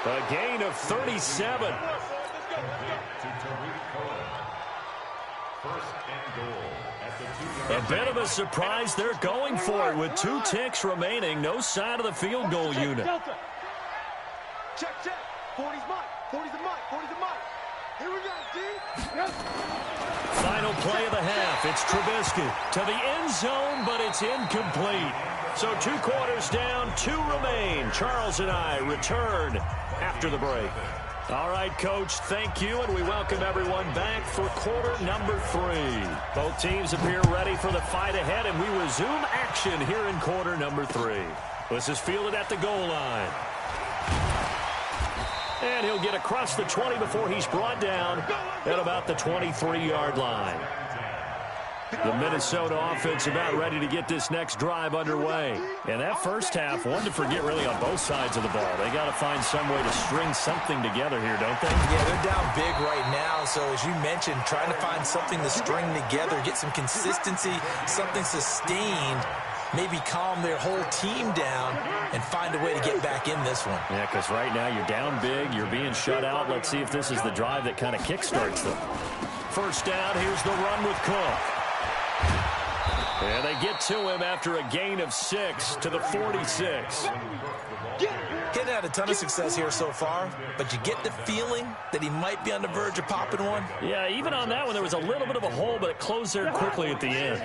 A gain of 37. A bit of a surprise. They're going for it with 2 ticks remaining. No sign of the field goal unit. Check, check. 40's Mike. 40's the Mike. 40's the Mike. Here we go, D. Final play of the half. It's Trubisky to the end zone, but it's incomplete. So 2 quarters down, 2 remain. Charles and I return after the break. All right, Coach, thank you, and we welcome everyone back for quarter number 3. Both teams appear ready for the fight ahead, and we resume action here in quarter number 3. This is fielded at the goal line. And he'll get across the 20 before he's brought down at about the 23-yard line. The Minnesota offense about ready to get this next drive underway. And that first half, one to forget really on both sides of the ball. They got to find some way to string something together here, don't they? Yeah, they're down big right now. So as you mentioned, trying to find something to string together, get some consistency, something sustained, maybe calm their whole team down and find a way to get back in this one. Yeah, because right now you're down big, you're being shut out. Let's see if this is the drive that kind of kickstarts them. First down, here's the run with Cook. And they get to him after a gain of 6 to the 46. Getting had a ton of success here so far, but you get the feeling that he might be on the verge of popping one. Yeah, even on that one, there was a little bit of a hole, but it closed there quickly at the end.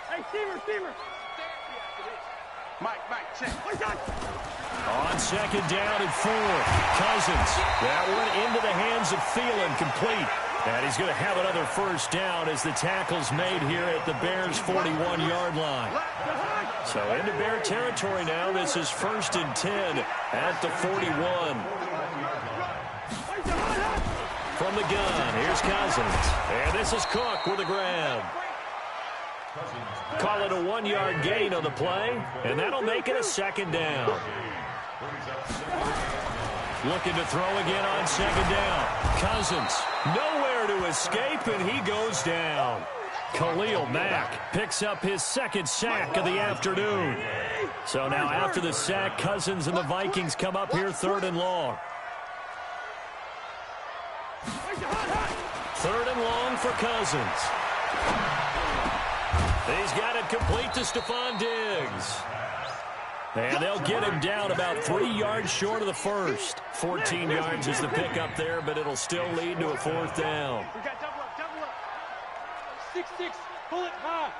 Hey, Steamer. Mike, check. On second down and 4, Cousins. That one into the hands of Thielen, complete. And he's going to have another first down as the tackle's made here at the Bears' 41-yard line. So into Bear territory now. This is 1st and 10 at the 41. From the gun, here's Cousins. And this is Cook with a grab. Call it a 1-yard gain on the play, and that'll make it a second down. Looking to throw again on second down. Cousins, nowhere to escape, and he goes down. Khalil Mack picks up his second sack of the afternoon. So now after the sack, Cousins and the Vikings come up here 3rd and long. 3rd and long for Cousins. He's got it complete to Stephon Diggs. And they'll get him down about 3 yards short of the first. 14 yards is the pickup there, but it'll still lead to a 4th down. We got double up. 6-6, pull it high.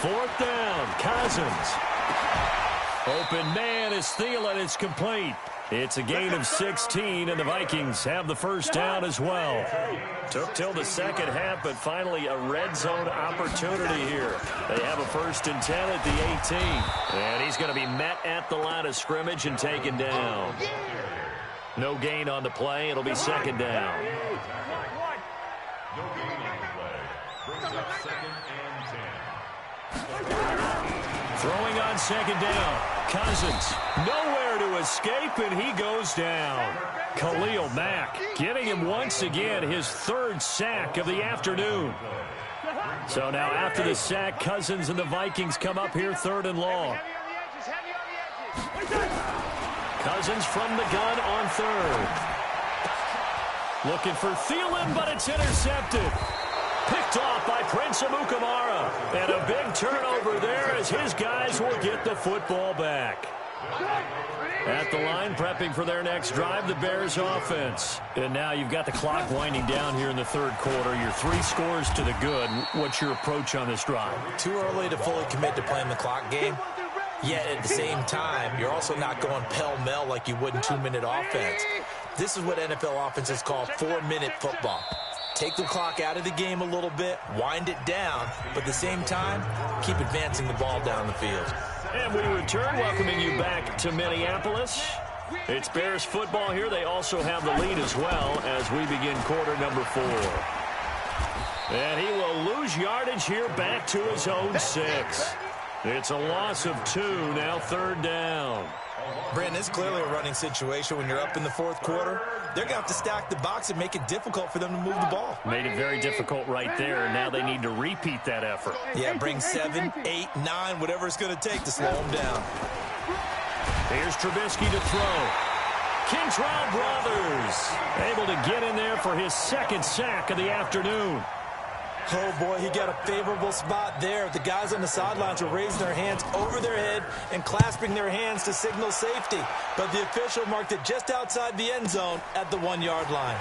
4th down, Cousins. Open man is Thielen. It's complete. It's a gain of 16, and the Vikings have the first down as well. Took till the second half, but finally a red zone opportunity here. They have a 1st and 10 at the 18. And he's going to be met at the line of scrimmage and taken down. No gain on the play. It'll be second down. No gain on the play. Brings up 2nd and 10. Throwing on second down. Cousins, nowhere to escape, and he goes down. Khalil Mack giving him once again his 3rd sack of the afternoon. So now after the sack, Cousins and the Vikings come up here 3rd and long. Cousins from the gun on 3rd. Looking for Thielen, but it's intercepted. Picked off by Prince Amukamara. And a big turnover there as his guys will get the football back. At the line, prepping for their next drive, the Bears offense. And now you've got the clock winding down here in the 3rd quarter. You're 3 scores to the good. What's your approach on this drive? Too early to fully commit to playing the clock game. Yet at the same time, you're also not going pell-mell like you would in 2-minute offense. This is what NFL offenses call 4-minute football. Take the clock out of the game a little bit, wind it down, but at the same time, keep advancing the ball down the field. And we return, welcoming you back to Minneapolis. It's Bears football here. They also have the lead as well as we begin quarter number 4. And he will lose yardage here back to his own 6. It's a loss of 2, now 3rd down. Brandon, it's clearly a running situation when you're up in the 4th quarter. They're going to have to stack the box and make it difficult for them to move the ball. Made it very difficult right there, and now they need to repeat that effort. Yeah, bring 7, 8, 9, whatever it's going to take to slow them down. Here's Trubisky to throw. Kentrell Brothers able to get in there for his 2nd sack of the afternoon. Oh, boy, he got a favorable spot there. The guys on the sidelines were raising their hands over their head and clasping their hands to signal safety. But the official marked it just outside the end zone at the 1-yard line.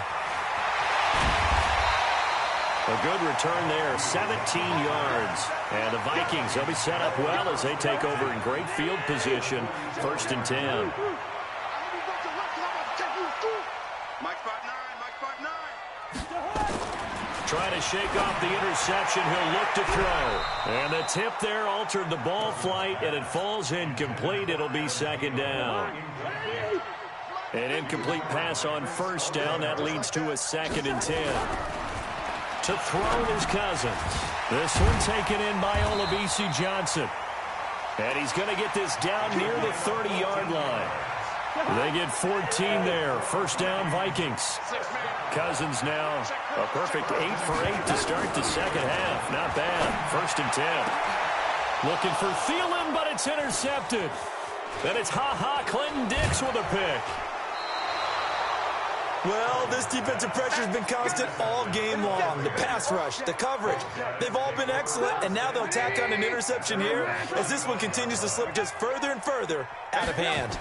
A good return there, 17 yards. And the Vikings, they'll be set up well as they take over in great field position. 1st and 10. Trying to shake off the interception. He'll look to throw. And the tip there altered the ball flight, and it falls incomplete. It'll be 2nd down. An incomplete pass on 1st down. That leads to a 2nd and 10. To throw his Cousins. This one taken in by Olabisi Johnson. And he's going to get this down near the 30-yard line. They get 14 there. First down, Vikings. Cousins now a perfect 8 for 8 to start the second half. Not bad. First and 10. Looking for Thielen, but it's intercepted. Then it's Clinton Dix with a pick. Well, this defensive pressure has been constant all game long. The pass rush, the coverage, they've all been excellent, and now they'll tack on an interception here as this one continues to slip just further and further out of hand.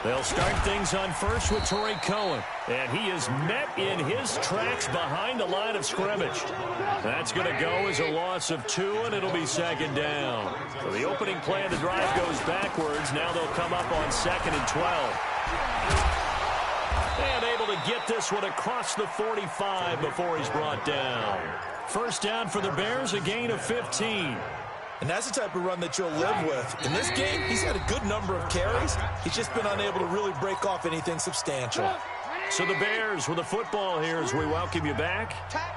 They'll start things on first with Torrey Cohen, and he is met in his tracks behind the line of scrimmage. That's going to go as a loss of 2, and it'll be second down. So the opening play of the drive goes backwards. Now they'll come up on 2nd and 12. And able to get this one across the 45 before he's brought down. First down for the Bears, a gain of 15. And that's the type of run that you'll live with. In this game, he's had a good number of carries. He's just been unable to really break off anything substantial. So the Bears with the football here as we welcome you back.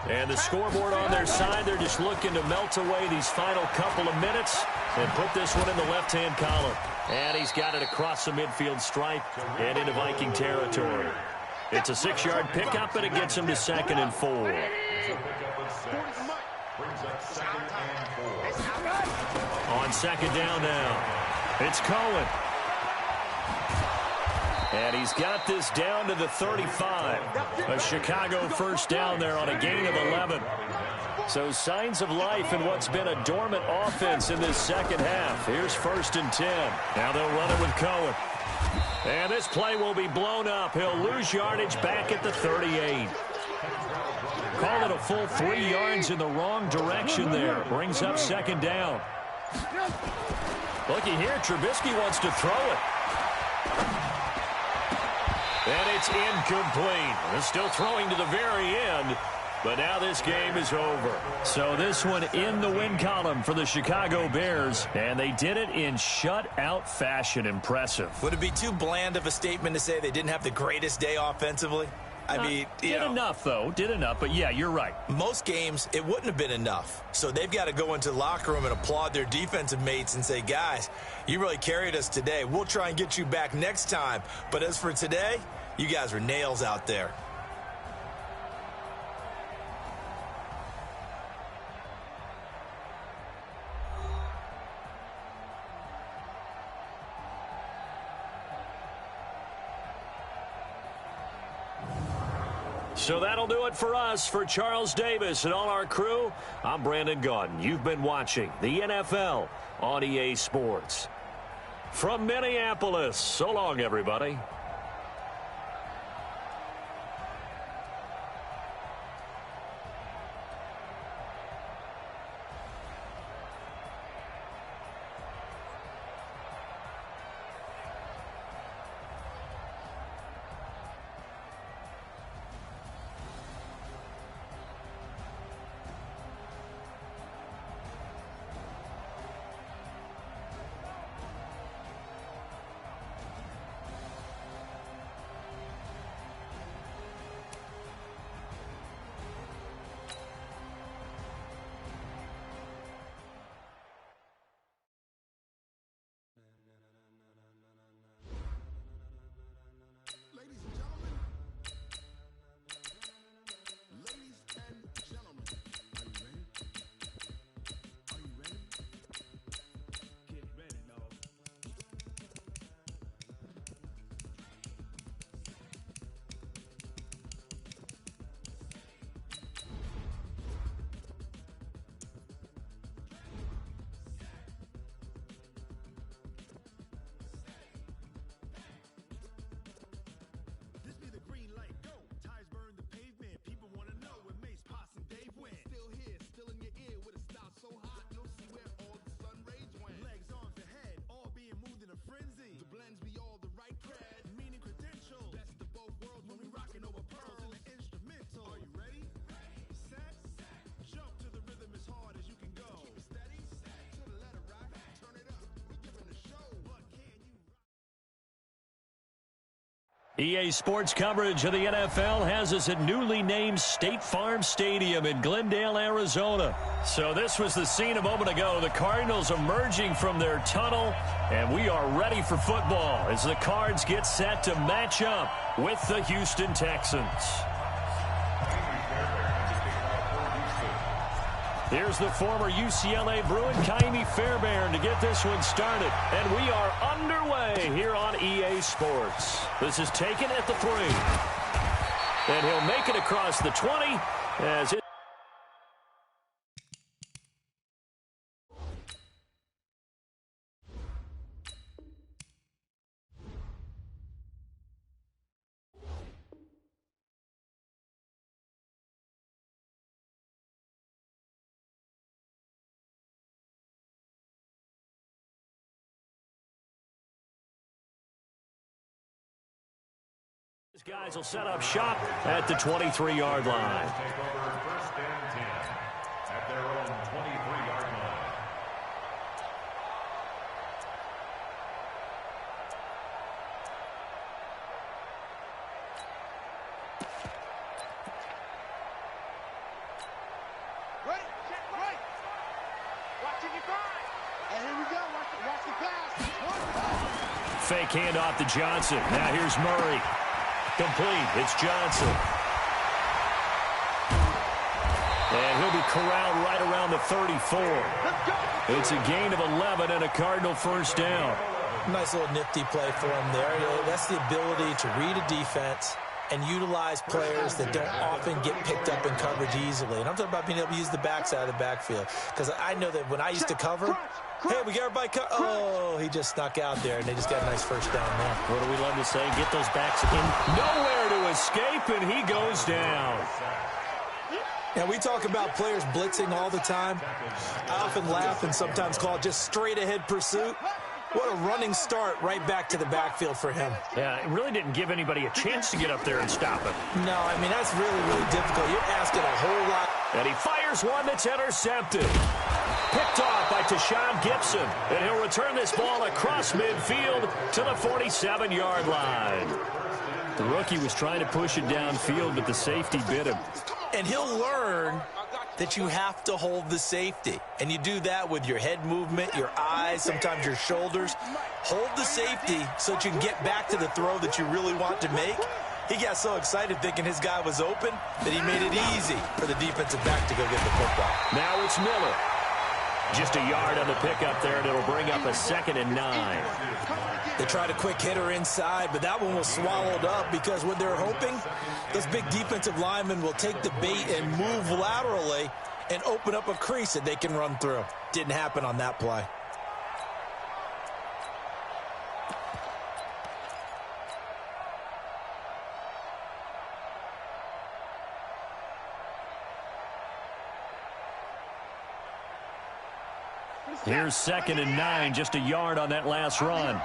And the scoreboard on their side, they're just looking to melt away these final couple of minutes and put this one in the left-hand column. And he's got it across the midfield stripe and into Viking territory. It's a 6-yard pickup, and it gets him to 2nd and 4. On 2nd down now, it's Cohen. And he's got this down to the 35. A Chicago first down there on a gain of 11. So signs of life in what's been a dormant offense in this second half. Here's 1st and 10. Now they'll run it with Cohen. And this play will be blown up. He'll lose yardage back at the 38. Call it a full 3 yards in the wrong direction there. Brings up 2nd down. Looky here, Trubisky wants to throw it. And it's incomplete. They're still throwing to the very end. But now this game is over. So this one in the win column for the Chicago Bears. And they did it in shutout fashion. Impressive. Would it be too bland of a statement to say they didn't have the greatest day offensively? I mean, did enough, though. Did enough. But, yeah, you're right. Most games, it wouldn't have been enough. So they've got to go into the locker room and applaud their defensive mates and say, guys, you really carried us today. We'll try and get you back next time. But as for today, you guys were nails out there. So that'll do it for us. For Charles Davis and all our crew, I'm Brandon Gaudin. You've been watching the NFL on EA Sports. From Minneapolis, so long, everybody. EA Sports coverage of the NFL has us at newly named State Farm Stadium in Glendale, Arizona. So this was the scene a moment ago. The Cardinals emerging from their tunnel, and we are ready for football as the Cards get set to match up with the Houston Texans. Here's the former UCLA Bruin, Kaimi Fairbairn, to get this one started. And we are underway here on EA Sports. This is taken at the 3. And he'll make it across the 20 as it... These guys will set up shop at the 23-yard line. Take over first and 10 at their own 23-yard line. Ready, check, right. Watching your guard. And here we go. Watch the pass. Fake handoff to Johnson. Now here's Murray. Complete. It's Johnson. And he'll be corralled right around the 34. It's a gain of 11 and a Cardinal first down. Nice little nifty play for him there. That's the ability to read a defense and utilize players that don't often get picked up in coverage easily. And I'm talking about being able to use the backside of the backfield. Because I know that when I used to cover, hey, we got everybody oh, he just snuck out there, and they just got a nice first down there. What do we love to say? Get those backs in. Nowhere to escape, and he goes down. Now, we talk about players blitzing all the time. I often laugh and sometimes call it just straight-ahead pursuit. What a running start right back to the backfield for him. Yeah, it really didn't give anybody a chance to get up there and stop him. No, I mean, that's really, really difficult. You're asking a whole lot. And he fires one that's intercepted. Picked off by Deshaun Gibson. And he'll return this ball across midfield to the 47-yard line. The rookie was trying to push it downfield, but the safety bit him. And he'll learn that you have to hold the safety. And you do that with your head movement, your eyes, sometimes your shoulders. Hold the safety so that you can get back to the throw that you really want to make. He got so excited thinking his guy was open that he made it easy for the defensive back to go get the football. Now it's Miller. Just a yard on the pickup there, and it'll bring up a 2nd and 9. They tried a quick hitter inside, but that one was swallowed up because what they're hoping, those big defensive linemen will take the bait and move laterally and open up a crease that they can run through. Didn't happen on that play. Here's 2nd and 9, just a yard on that last run.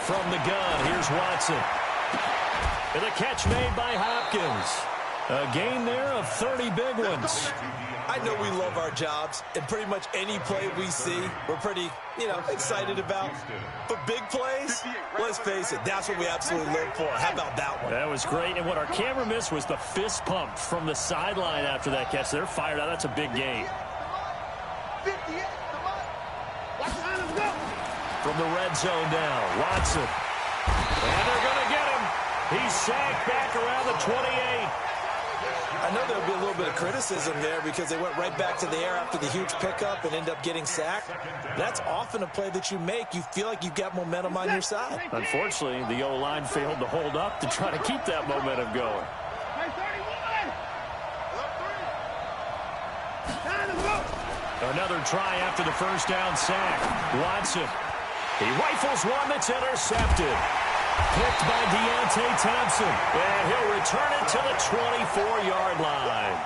From the gun, here's Watson. And the catch made by Hopkins. A gain there of 30 big ones. I know we love our jobs, and pretty much any play we see, we're pretty, excited about. But big plays, let's face it, that's what we absolutely live for. How about that one? That was great, and what our camera missed was the fist pump from the sideline after that catch. They're fired out. That's a big gain. From the red zone now, Watson. And they're going to get him. He's sacked back around the 28. I know there'll be a little bit of criticism there because they went right back to the air after the huge pickup and end up getting sacked. That's often a play that you make. You feel like you've got momentum on your side. Unfortunately, the O-line failed to hold up to try to keep that momentum going. Another try after the first down sack. Watson. He rifles one that's intercepted. Picked by Deontay Thompson. And he'll return it to the 24-yard line.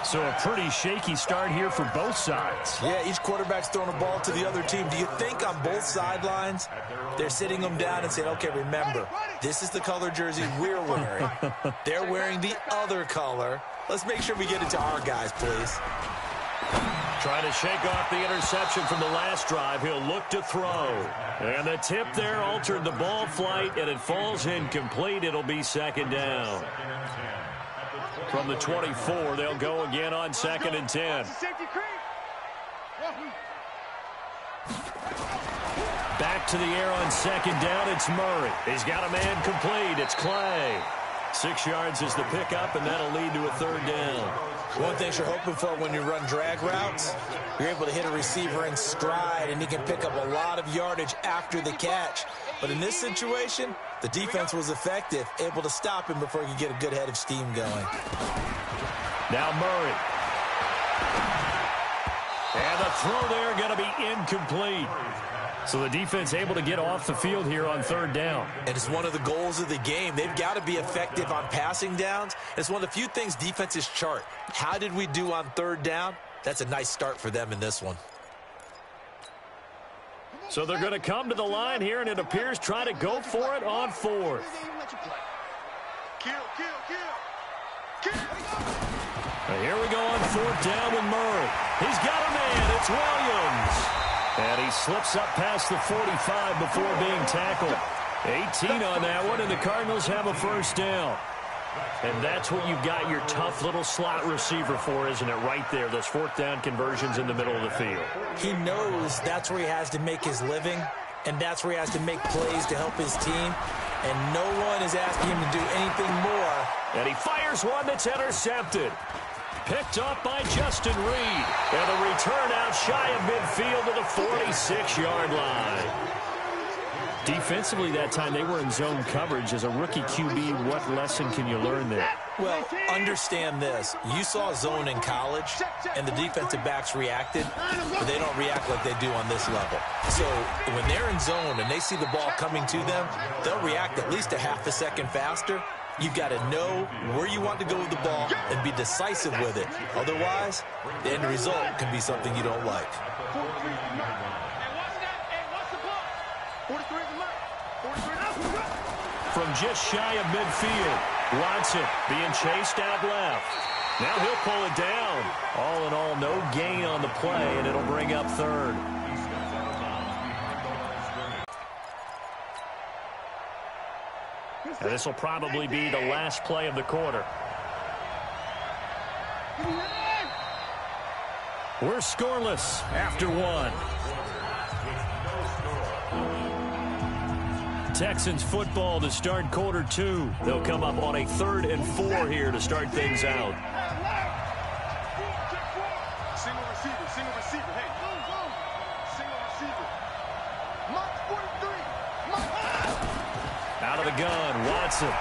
So a pretty shaky start here for both sides. Yeah, each quarterback's throwing a ball to the other team. Do you think on both sidelines they're sitting them down and saying, okay, remember, this is the color jersey we're wearing. They're wearing the other color. Let's make sure we get it to our guys, please. Trying to shake off the interception from the last drive. He'll look to throw. And the tip there altered the ball flight, and it falls incomplete. It'll be second down. From the 24, they'll go again on 2nd and 10. Back to the air on 2nd down. It's Murray. He's got a man complete. It's Clay. 6 yards is the pickup, and that'll lead to a 3rd down. One thing you're hoping for when you run drag routes, you're able to hit a receiver in stride, and he can pick up a lot of yardage after the catch. But in this situation, the defense was effective, able to stop him before he could get a good head of steam going. Now Murray. And the throw there going to be incomplete. So the defense able to get off the field here on 3rd down. And it's one of the goals of the game. They've got to be effective on passing downs. It's one of the few things defenses chart. How did we do on 3rd down? That's a nice start for them in this one. So they're going to come to the line here, and it appears try to go for it on 4th. And here we go on 4th down with Murray. He's got a man. It's Williams. And he slips up past the 45 before being tackled. 18 on that one, and the Cardinals have a 1st down. And that's what you've got your tough little slot receiver for, isn't it? Right there, those 4th down conversions in the middle of the field. He knows that's where he has to make his living, and that's where he has to make plays to help his team. And no one is asking him to do anything more. And he fires one that's intercepted. Picked up by Justin Reed. And the return out shy of midfield to the 46-yard line. Defensively that time, they were in zone coverage. As a rookie QB, what lesson can you learn there? Well, understand this. You saw zone in college, and the defensive backs reacted, but they don't react like they do on this level. So when they're in zone and they see the ball coming to them, they'll react at least a half a second faster. You've got to know where you want to go with the ball and be decisive with it. Otherwise, the end result can be something you don't like. From just shy of midfield, Watson being chased out left. Now he'll pull it down. All in all, no gain on the play, and it'll bring up 3rd. And this will probably be the last play of the quarter. We're scoreless after 1. Texans football to start quarter 2. They'll come up on a 3rd and 4 here to start things out. Single receiver, hey. Single receiver. Mark 43. Out of the gun, Watson.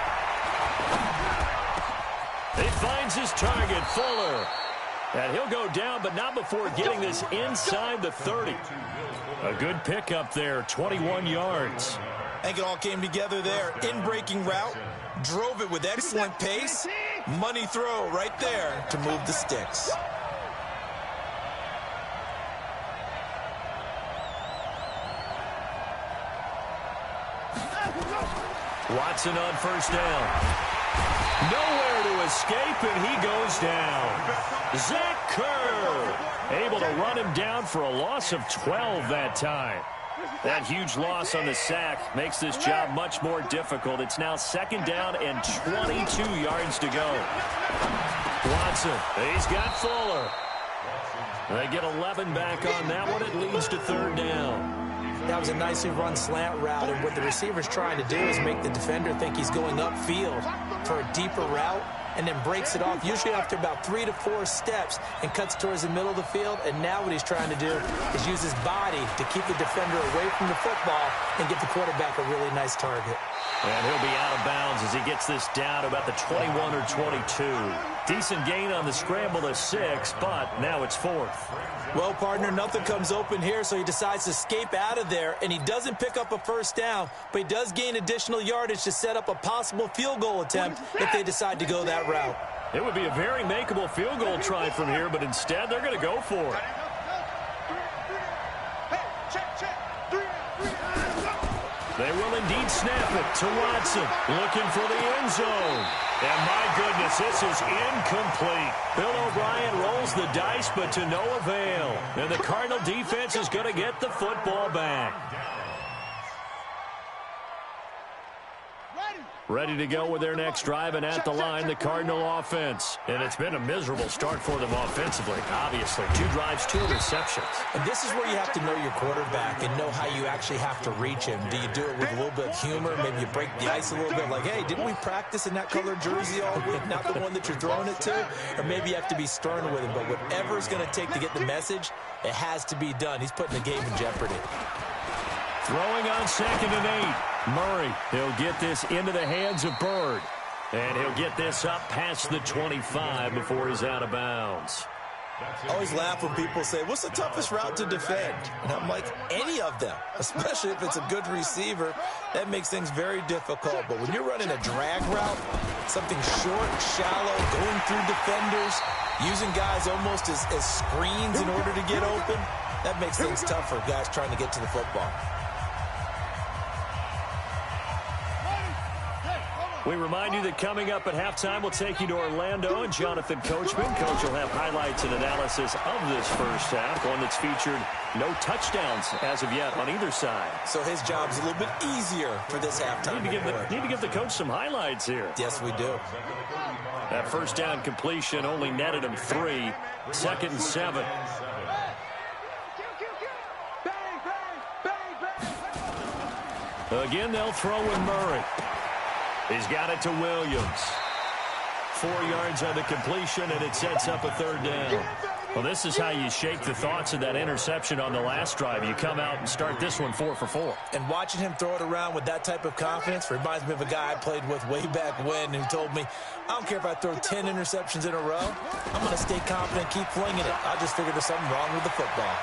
He finds his target, Fuller. And he'll go down, but not before getting this inside the 30. A good pickup there, 21 yards. I think it all came together there. In-breaking route, drove it with excellent pace. Money throw right there to move the sticks. Watson on 1st down. Nowhere to escape, and he goes down. Zach Kerr able to run him down for a loss of 12 that time. That huge loss on the sack makes this job much more difficult. It's now 2nd down and 22 yards to go. Watson, he's got Fuller. They get 11 back on that one. It leads to 3rd down. That was a nicely run slant route, and what the receiver's trying to do is make the defender think he's going upfield for a deeper route, and then breaks it off, usually after about 3 to 4 steps, and cuts towards the middle of the field. And now what he's trying to do is use his body to keep the defender away from the football and give the quarterback a really nice target. And he'll be out of bounds as he gets this down about the 21 or 22. Decent gain on the scramble to 6, but now it's 4th. Well, partner, nothing comes open here, so he decides to escape out of there, and he doesn't pick up a 1st down, but he does gain additional yardage to set up a possible field goal attempt if they decide to go that route. It would be a very makeable field goal try from here, but instead they're going to go for it. They will indeed snap it to Watson, looking for the end zone. And my goodness, this is incomplete. Bill O'Brien rolls the dice, but to no avail. And the Cardinal defense is going to get the football back. Ready to go with their next drive, and at the line, the Cardinal offense. And it's been a miserable start for them offensively, obviously. 2 drives, 2 interceptions. And this is where you have to know your quarterback and know how you actually have to reach him. Do you do it with a little bit of humor? Maybe you break the ice a little bit, like, hey, didn't we practice in that colored jersey all week, not the one that you're throwing it to? Or maybe you have to be stern with him. But whatever it's going to take to get the message, it has to be done. He's putting the game in jeopardy. Throwing on 2nd and 8. Murray, he'll get this into the hands of Bird. And he'll get this up past the 25 before he's out of bounds. I always laugh when people say, what's the toughest route to defend? And I'm like, any of them, especially if it's a good receiver. That makes things very difficult. But when you're running a drag route, something short, shallow, going through defenders, using guys almost as screens in order to get open, that makes things tough for guys trying to get to the football. We remind you that coming up at halftime, we'll take you to Orlando and Jonathan Coachman. Coach will have highlights and analysis of this first half, one that's featured no touchdowns as of yet on either side. So his job's a little bit easier for this halftime. Need to give the coach some highlights here. Yes, we do. That first down completion only netted him 3. 2nd and 7. Again, they'll throw with Murray. He's got it to Williams. 4 yards on the completion, and it sets up a 3rd down. Well, this is how you shake the thoughts of that interception on the last drive. You come out and start this one 4 for 4. And watching him throw it around with that type of confidence reminds me of a guy I played with way back when who told me, I don't care if I throw 10 interceptions in a row. I'm going to stay confident, keep flinging it. I just figured there's something wrong with the football.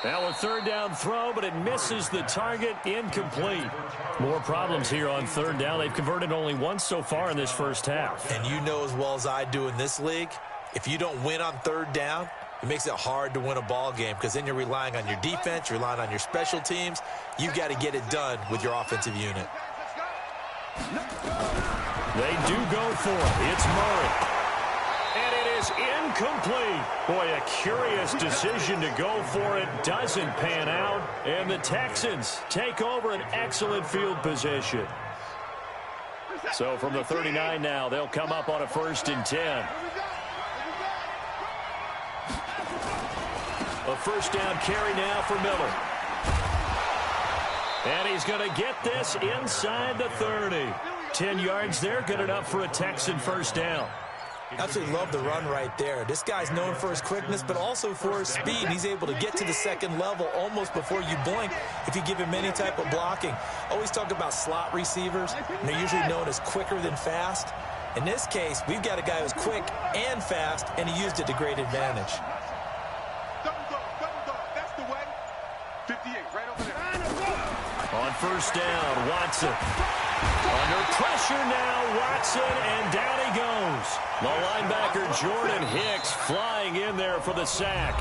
Now a 3rd down throw, but it misses the target, incomplete. More problems here on 3rd down. They've converted only once so far in this first half. And you know as well as I do in this league, if you don't win on 3rd down, it makes it hard to win a ball game because then you're relying on your defense, you're relying on your special teams. You've got to get it done with your offensive unit. They do go for it. It's Murray. And it is incomplete. Boy, a curious decision to go for it. Doesn't pan out. And the Texans take over an excellent field position. So from the 39 now, they'll come up on a 1st and 10. A 1st down carry now for Miller. And he's going to get this inside the 30. 10 yards there, good enough for a Texan 1st down. Absolutely love the run right there. This guy's known for his quickness, but also for his speed. He's able to get to the 2nd level almost before you blink if you give him any type of blocking. Always talk about slot receivers, and they're usually known as quicker than fast. In this case, we've got a guy who's quick and fast, and he used it to great advantage. Double dog, that's the way. 58, right over there. On 1st down, Watson. Under pressure now, Watson, and down he goes. The linebacker, Jordan Hicks, flying in there for the sack.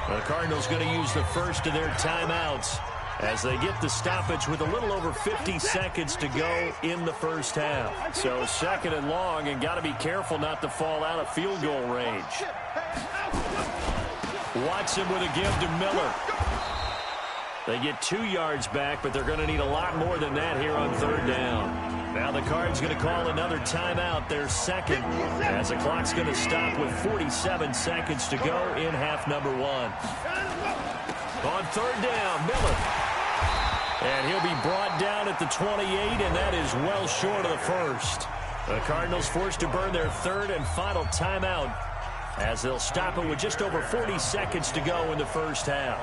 The Cardinals going to use the first of their timeouts as they get the stoppage with a little over 50 seconds to go in the first half. So 2nd and long, and got to be careful not to fall out of field goal range. Watson with a give to Miller. They get 2 yards back, but they're going to need a lot more than that here on 3rd down. Now the Cards going to call another timeout, their 2nd, as the clock's going to stop with 47 seconds to go in half number 1. On 3rd down, Miller. And he'll be brought down at the 28, and that is well short of the 1st. The Cardinals forced to burn their 3rd and final timeout as they'll stop it with just over 40 seconds to go in the first half.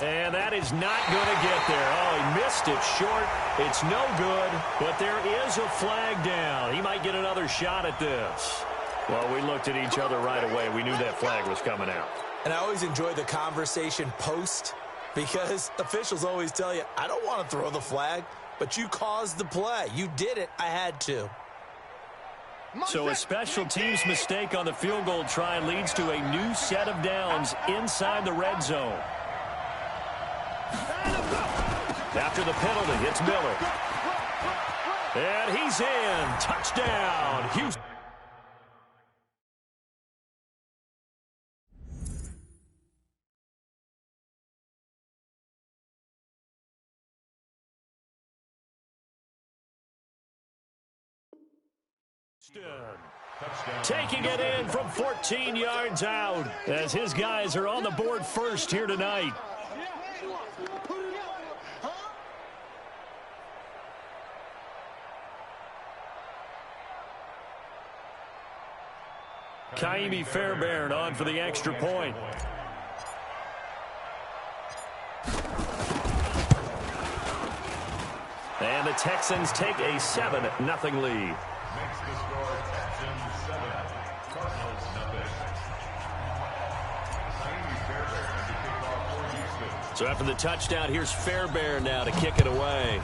And that is not going to get there. Oh, he missed it short. It's no good, but there is a flag down. He might get another shot at this. Well, we looked at each other right away. We knew that flag was coming out. And I always enjoy the conversation post because officials always tell you, I don't want to throw the flag, but you caused the play. You did it. I had to. So a special teams mistake on the field goal try leads to a new set of downs inside the red zone. After the penalty, it's Miller. And he's in. Touchdown, Houston. Taking it in from 14 yards out as his guys are on the board first here tonight. Kaimi Fairbairn on for the extra point. And the Texans take a 7-0 lead. Makes the score Texans 7, Cardinals 0. Kaimi Fairbairn to kick off for Houston. So after the touchdown, here's Fairbairn now to kick it away.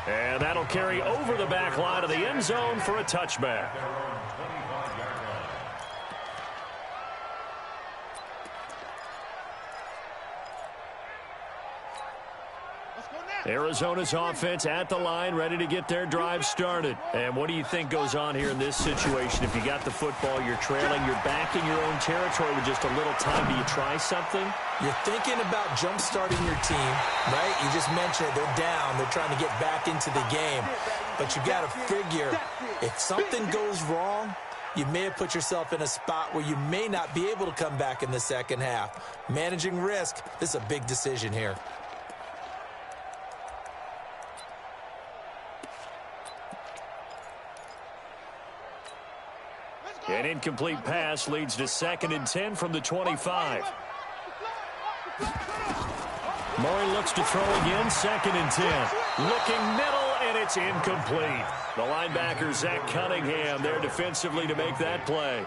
And that'll carry over the back line of the end zone for a touchback. Arizona's offense at the line, ready to get their drive started. And what do you think goes on here in this situation? If you got the football, you're trailing, you're back in your own territory with just a little time. Do you try something? You're thinking about jump-starting your team, right? You just mentioned it. They're down. They're trying to get back into the game. But you got to figure, if something goes wrong, you may have put yourself in a spot where you may not be able to come back in the second half. Managing risk, this is a big decision here. An incomplete pass leads to 2nd and 10 from the 25. Murray looks to throw again, 2nd and 10. Looking middle, and it's incomplete. The linebacker, Zach Cunningham, there defensively to make that play.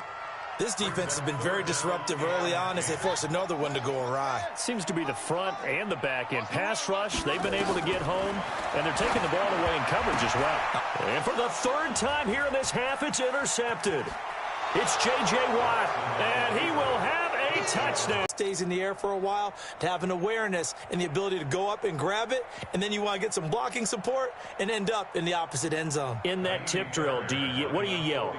This defense has been very disruptive early on as they force another one to go awry. Seems to be the front and the back end. Pass rush, they've been able to get home, and they're taking the ball away in coverage as well. And for the 3rd time here in this half, it's intercepted. It's J.J. Watt, and he will have a touchdown. Stays in the air for a while to have an awareness and the ability to go up and grab it, and then you want to get some blocking support and end up in the opposite end zone. In that tip drill, what do you yell?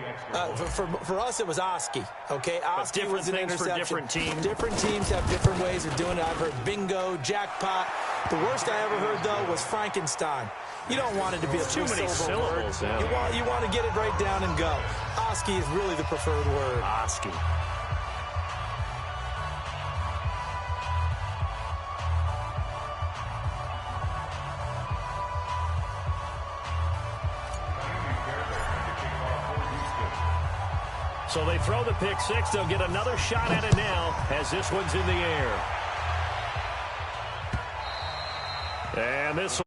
For us, it was Oski. Okay, Oski was an interception. For different teams. Different teams have different ways of doing it. I've heard bingo, jackpot. The worst I ever heard, though, was Frankenstein. You don't want it to be too many syllables. You want to get it right down and go. Oski is really the preferred word. Oski. So they throw the pick six. They'll get another shot at it now as this one's in the air. And this one.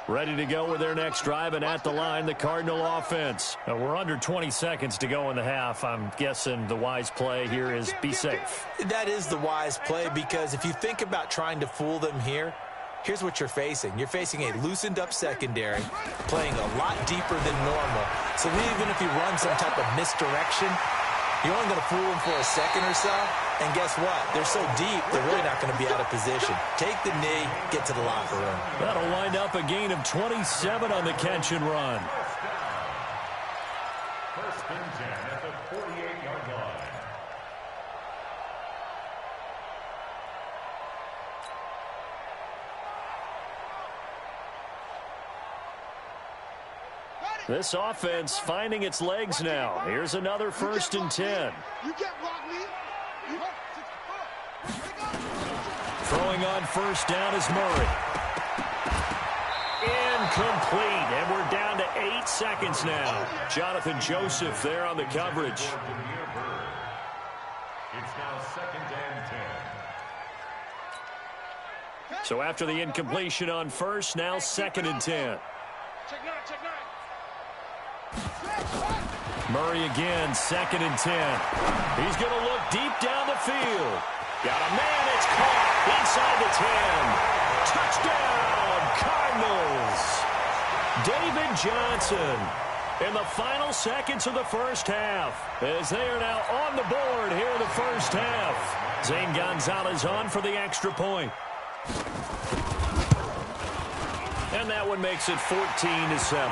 Ready to go with their next drive, and at the line, the Cardinal offense. We're under 20 seconds to go in the half. I'm guessing the wise play here is be safe. That is the wise play, because if you think about trying to fool them here, here's what you're facing. You're facing a loosened-up secondary, playing a lot deeper than normal. So even if you run some type of misdirection, you're only going to fool them for a second or so, and guess what? They're so deep, they're really not going to be out of position. Take the knee, get to the locker room. That'll wind up a gain of 27 on the catch and run. First and 10 at the 48-yard line. This offense finding its legs now. Here's another 1st and 10. You can't block me. Throwing on 1st down is Murray. Incomplete, and we're down to 8 seconds now. Jonathan Joseph there on the coverage. It's now 2nd and 10. So after the incompletion on first, now 2nd and 10. Check 9, check 9. Murray again, 2nd and 10. He's going to look deep down the field. Got a man, it's caught inside the 10. Touchdown, Cardinals. David Johnson in the final seconds of the first half, as they are now on the board here in the first half. Zane Gonzalez on for the extra point. And that one makes it 14-7.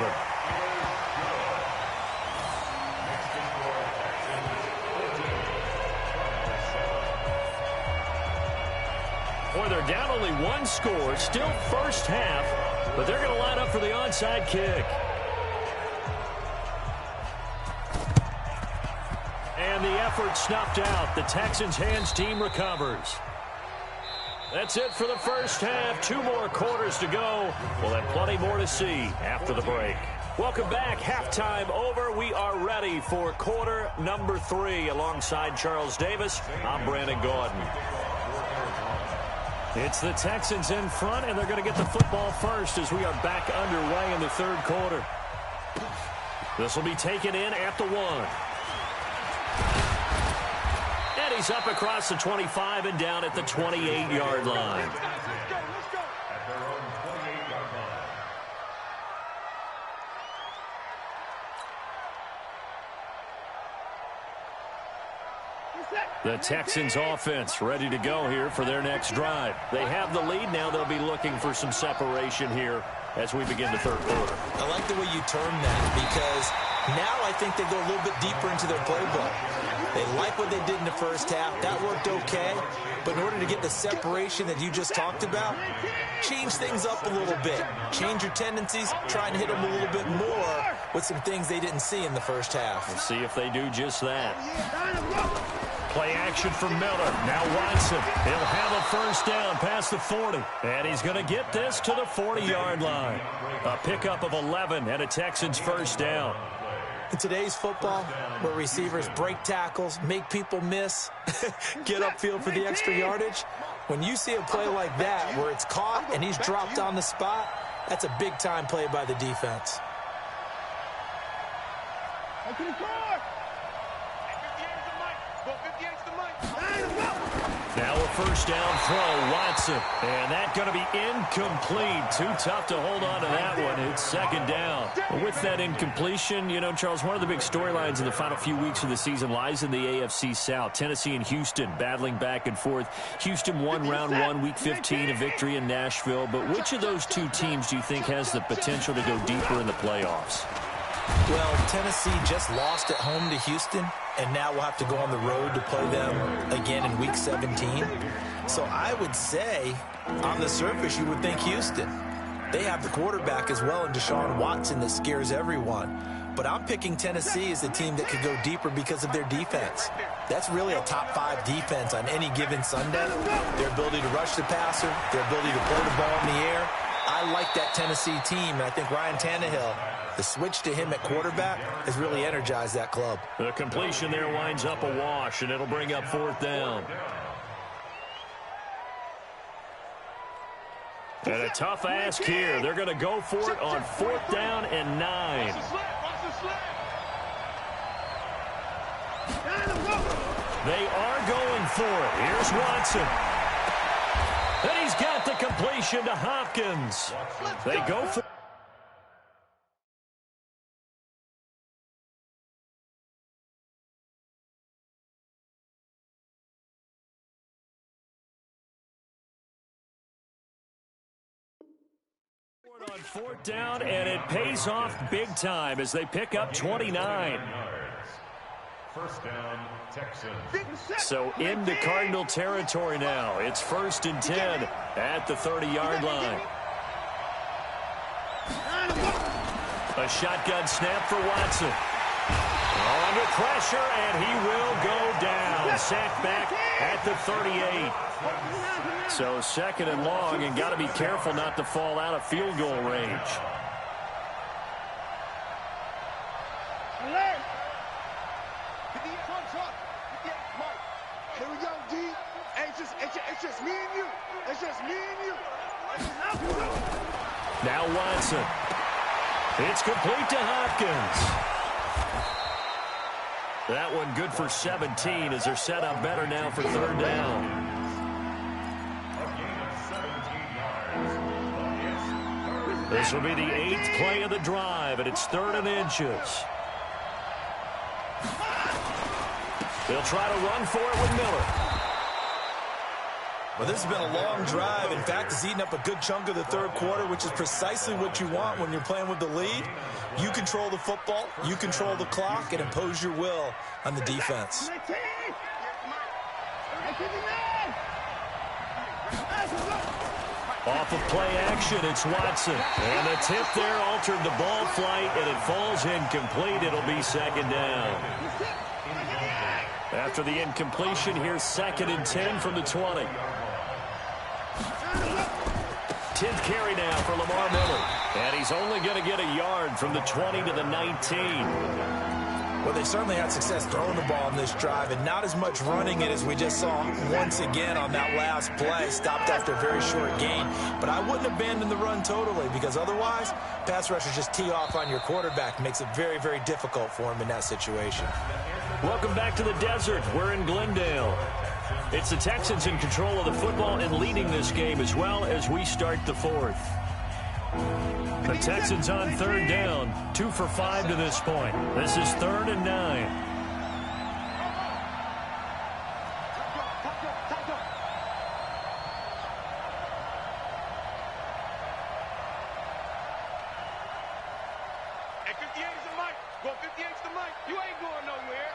Boy, they're down only one score, still first half, but they're going to line up for the onside kick. And the effort snuffed out. The Texans' hands team recovers. That's it for the first half. 2 more quarters to go. We'll have plenty more to see after the break. Welcome back. Halftime over. We are ready for quarter number 3. Alongside Charles Davis, I'm Brandon Gordon. It's the Texans in front, and they're going to get the football first as we are back underway in the third quarter. This will be taken in at the 1. And he's up across the 25 and down at the 28-yard line. Let's go, let's go. At their own 28-yard line. The Texans offense ready to go here for their next drive. They have the lead. Now they'll be looking for some separation here as we begin the third quarter. I like the way you term that, because now I think they go a little bit deeper into their playbook. They like what they did in the first half. That worked okay. But in order to get the separation that you just talked about, change things up a little bit. Change your tendencies. Try and hit them a little bit more with some things they didn't see in the first half. Let's see if they do just that. Play action for Miller. Now Watson. He'll have a first down past the 40. And he's going to get this to the 40-yard line. A pickup of 11 and a Texans first down. In today's football, where receivers break tackles, make people miss, get upfield for the extra yardage, when you see a play like that where it's caught and he's dropped on the spot, that's a big-time play by the defense. Open the court. 58's the mic. Go 58's the mic. Now a first down throw, Watson. And that's going to be incomplete. Too tough to hold on to that one. It's second down. With that incompletion, you know, Charles, one of the big storylines in the final few weeks of the season lies in the AFC South. Tennessee and Houston battling back and forth. Houston won round 1, week 15, a victory in Nashville. But which of those two teams do you think has the potential to go deeper in the playoffs? Well, Tennessee just lost at home to Houston, and now we'll have to go on the road to play them again in Week 17. So I would say, on the surface, you would think Houston. They have the quarterback as well in Deshaun Watson that scares everyone. But I'm picking Tennessee as the team that could go deeper because of their defense. That's really a top 5 defense on any given Sunday. Their ability to rush the passer, their ability to play the ball in the air. I like that Tennessee team, and I think Ryan Tannehill, the switch to him at quarterback, has really energized that club. The completion there winds up a wash, and it'll bring up fourth down. And a tough ask here. They're going to go for it on fourth down and 9. Watch the slip, watch the slip. They are going for it. Here's Watson. And he's got the completion to Hopkins. They go for on fourth down, and it pays off big time as they pick up 29. First down, Texans. So into Cardinal territory now. It's 1st and 10 at the 30-yard line. A shotgun snap for Watson. Under pressure, and he will go down. Sacked back at the 38. So 2nd and long, and got to be careful not to fall out of field goal range. Here we go, D. Hey, it's just me and you. It's just me and you. Now Watson. It's complete to Hopkins. That one good for 17 as they're set up better now for third down. This will be the 8th play of the drive, and it's 3rd and inches. They'll try to run for it with Miller. Well, this has been a long drive. In fact, it's eaten up a good chunk of the third quarter, which is precisely what you want when you're playing with the lead. You control the football, you control the clock, and impose your will on the defense. Off of play action, it's Watson. And the tip there altered the ball flight, and it falls incomplete. It'll be 2nd down. After the incompletion, here's 2nd and 10 from the 20. 10th carry now for Lamar Miller. And he's only going to get a yard from the 20 to the 19. Well, they certainly had success throwing the ball in this drive, and not as much running it as we just saw once again on that last play. Stopped after a very short gain. But I wouldn't abandon the run totally, because otherwise, pass rushers just tee off on your quarterback. Makes it very, very difficult for him in that situation. Welcome back to the desert. We're in Glendale. It's the Texans in control of the football and leading this game as well as we start the 4th. The Texans on 3rd down, 2 for 5 to this point. This is 3rd and 9. Hey, 58's the mic. Go 58's the mic. You ain't going nowhere.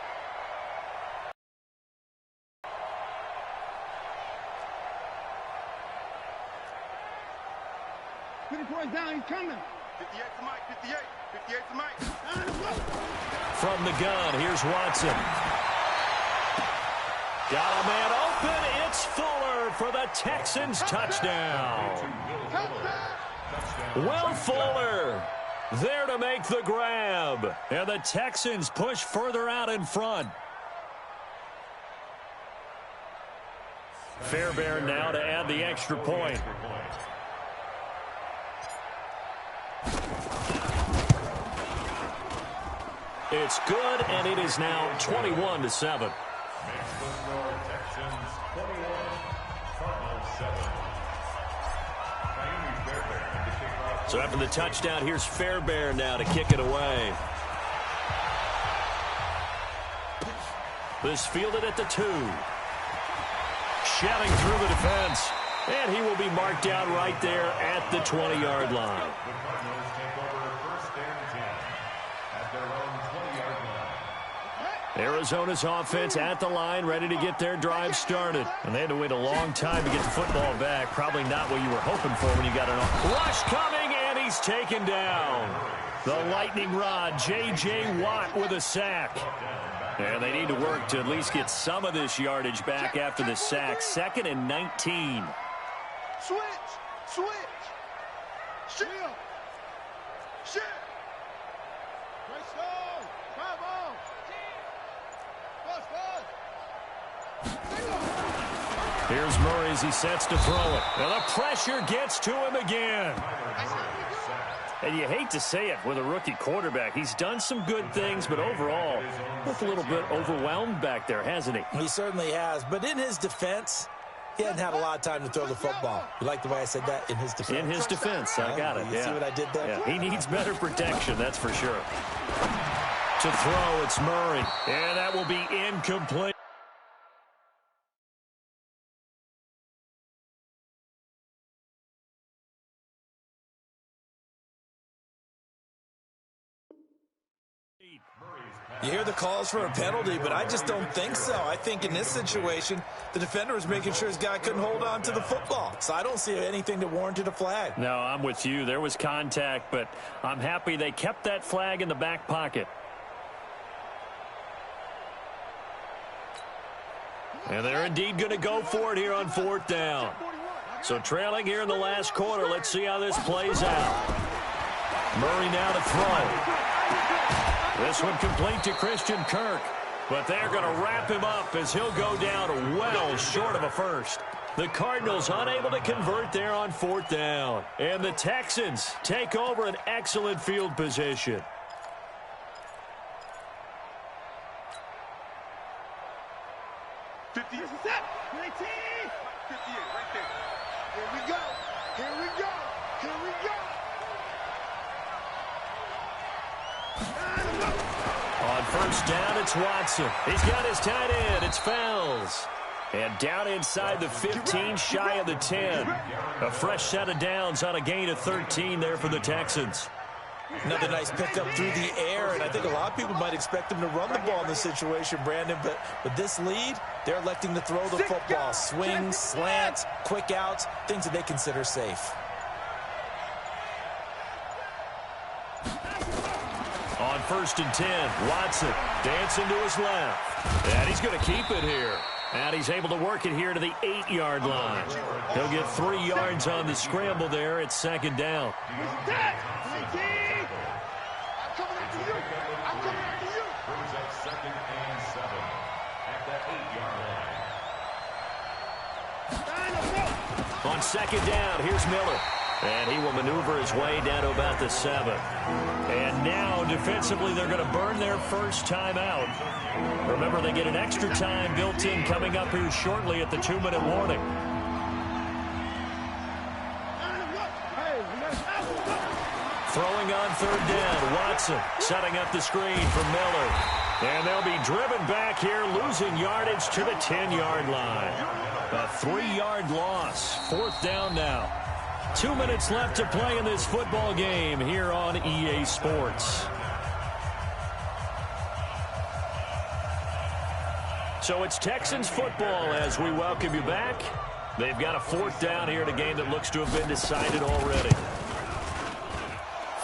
Put his boys down. He's coming. 58's the mic. 58. 58's the mic. From the gun, here's Watson. Got a man open. It's Fuller for the Texans touchdown. Will Fuller there to make the grab. And the Texans push further out in front. Fairbairn now to add the extra point. It's good, and it is now 21-7. So after the touchdown, here's Fairbairn now to kick it away. This fielded at the 2. Shelling through the defense, and he will be marked down right there at the 20-yard line. Arizona's offense at the line, ready to get their drive started. And they had to wait a long time to get the football back. Probably not what you were hoping for when you got an rush coming, and he's taken down. The lightning rod, J.J. Watt with a sack. And they need to work to at least get some of this yardage back after the sack. 2nd and 19. Switch. Shift. Shift. Here's Murray as he sets to throw it. And the pressure gets to him again. And you hate to say it with a rookie quarterback. He's done some good things, but overall, looked a little bit overwhelmed back there, hasn't he? He certainly has. But in his defense, he hadn't had a lot of time to throw the football. You like the way I said that? In his defense. In his defense. I got it. You see what I did there? Yeah. He needs better protection, that's for sure. To throw, it's Murray. And that will be incomplete. You hear the calls for a penalty, but I just don't think so. I think in this situation, the defender was making sure his guy couldn't hold on to the football. So I don't see anything that warranted a flag. No, I'm with you. There was contact, but I'm happy they kept that flag in the back pocket. And they're indeed going to go for it here on 4th down. So trailing here in the last quarter, let's see how this plays out. Murray now to throw. This one complete to Christian Kirk. But they're going to wrap him up as he'll go down well short of a first. The Cardinals unable to convert there on 4th down. And the Texans take over an excellent field position. On 1st down, it's Watson. He's got his tight end. It's Fells. And down inside the 15, shy of the 10. A fresh set of downs on a gain of 13 there for the Texans. Another nice pickup through the air, and I think a lot of people might expect them to run the ball in this situation, Brandon, but with this lead, they're electing to throw the football. Swings, slants, quick outs, things that they consider safe. On 1st and 10, Watson dancing to his left. And he's going to keep it here. And he's able to work it here to the 8-yard line. He'll get 3 yards on the scramble there at 2nd down. On 2nd down, here's Miller. And he will maneuver his way down to about the 7. And now, defensively, they're going to burn their first time out. Remember, they get an extra time built in coming up here shortly at the 2-minute warning. Throwing on 3rd down, Watson setting up the screen for Miller. And they'll be driven back here, losing yardage to the 10-yard line. A 3-yard loss. 4th down now. 2 minutes left to play in this football game here on EA Sports. So it's Texans football as we welcome you back. They've got a 4th down here in a game that looks to have been decided already.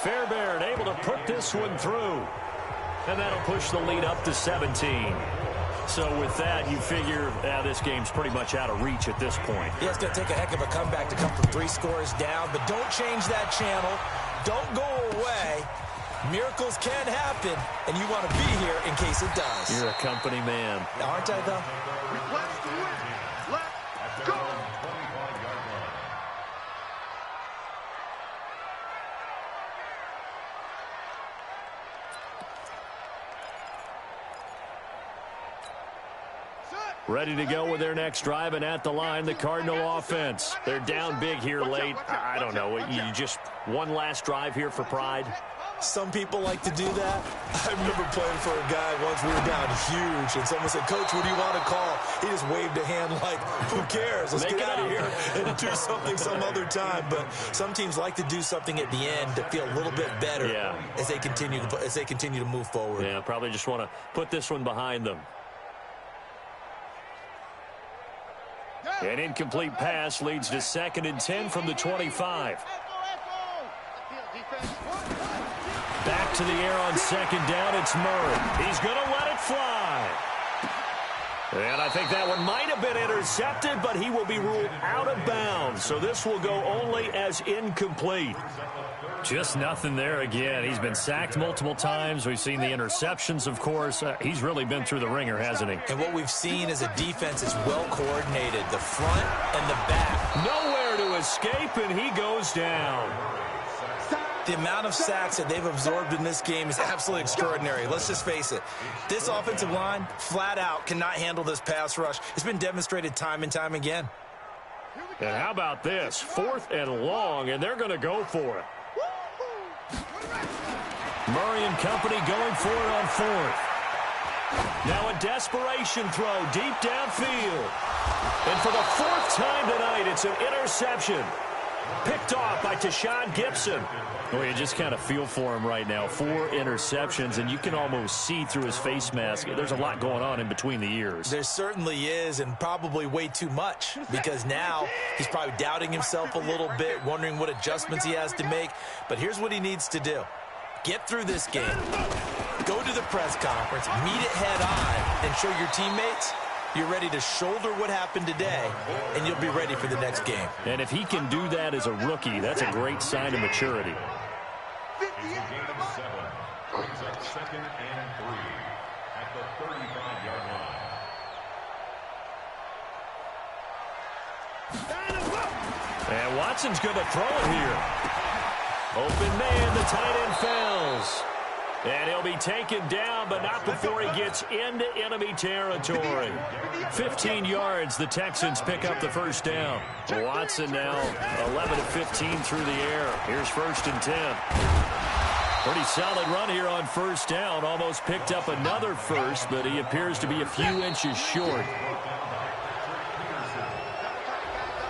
Fairbairn able to put this one through. And that'll push the lead up to 17. So with that, you figure this game's pretty much out of reach at this point. Yeah, it's going to take a heck of a comeback to come from 3 scores down, but don't change that channel. Don't go away. Miracles can happen, and you want to be here in case it does. You're a company man. Aren't I, though? Let's go. Ready to go with their next drive, and at the line, the Cardinal offense. They're down big here late. I don't know. You just one last drive here for pride? Some people like to do that. I remember playing for a guy once. We were down huge, and someone said, "Coach, what do you want to call?" He just waved a hand like, "Who cares? Let's get out of here and do something some other time." But some teams like to do something at the end to feel a little bit better as they continue to move forward. Yeah, probably just want to put this one behind them. An incomplete pass leads to 2nd and 10 from the 25. Back to the air on 2nd down. It's Murray. He's going to let it fly. And I think that one might have been intercepted, but he will be ruled out of bounds. So this will go only as incomplete. Just nothing there again. He's been sacked multiple times. We've seen the interceptions, of course. He's really been through the ringer, hasn't he? And what we've seen is a defense that's well coordinated, the front and the back. Nowhere to escape, and he goes down. The amount of sacks that they've absorbed in this game is absolutely extraordinary. Let's just face it. This offensive line, flat out, cannot handle this pass rush. It's been demonstrated time and time again. And how about this? 4th and long, and they're going to go for it. Murray and company going for it on 4th. Now a desperation throw deep downfield. And for the 4th time tonight, it's an interception. Picked off by Deshaun Gibson. Well, you just kind of feel for him right now. 4 interceptions, and you can almost see through his face mask. There's a lot going on in between the ears. There certainly is, and probably way too much, because now he's probably doubting himself a little bit, wondering what adjustments he has to make. But here's what he needs to do. Get through this game. Go to the press conference, meet it head on, and show your teammates you're ready to shoulder what happened today, and you'll be ready for the next game. And if he can do that as a rookie, that's a great sign of maturity. Game 7 brings up 2nd and 3 at the 35-yard line. And Watson's going to throw it here. Open man, the tight end falls. And he'll be taken down, but not before he gets into enemy territory. 15 yards, the Texans pick up the first down. Watson now 11 of 15 through the air. Here's 1st and 10. Pretty solid run here on first down. Almost picked up another first, but he appears to be a few inches short.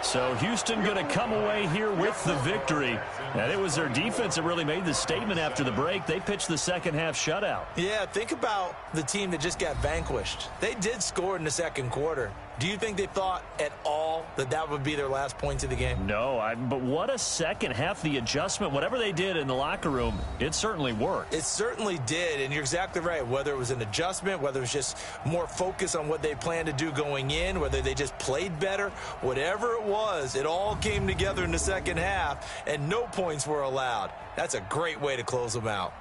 So Houston going to come away here with the victory. And it was their defense that really made the statement after the break. They pitched the second half shutout. Yeah, think about the team that just got vanquished. They did score in the second quarter. Do you think they thought at all that that would be their last points of the game? No, but what a second half. The adjustment, whatever they did in the locker room, it certainly worked. It certainly did, and you're exactly right. Whether it was an adjustment, whether it was just more focus on what they planned to do going in, whether they just played better, whatever it was, it all came together in the second half, and no points were allowed. That's a great way to close them out.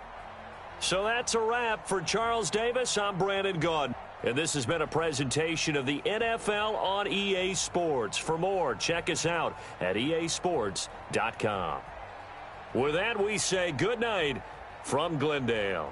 So that's a wrap for Charles Davis. I'm Brandon Gaudin. And this has been a presentation of the NFL on EA Sports. For more, check us out at easports.com. With that, we say good night from Glendale.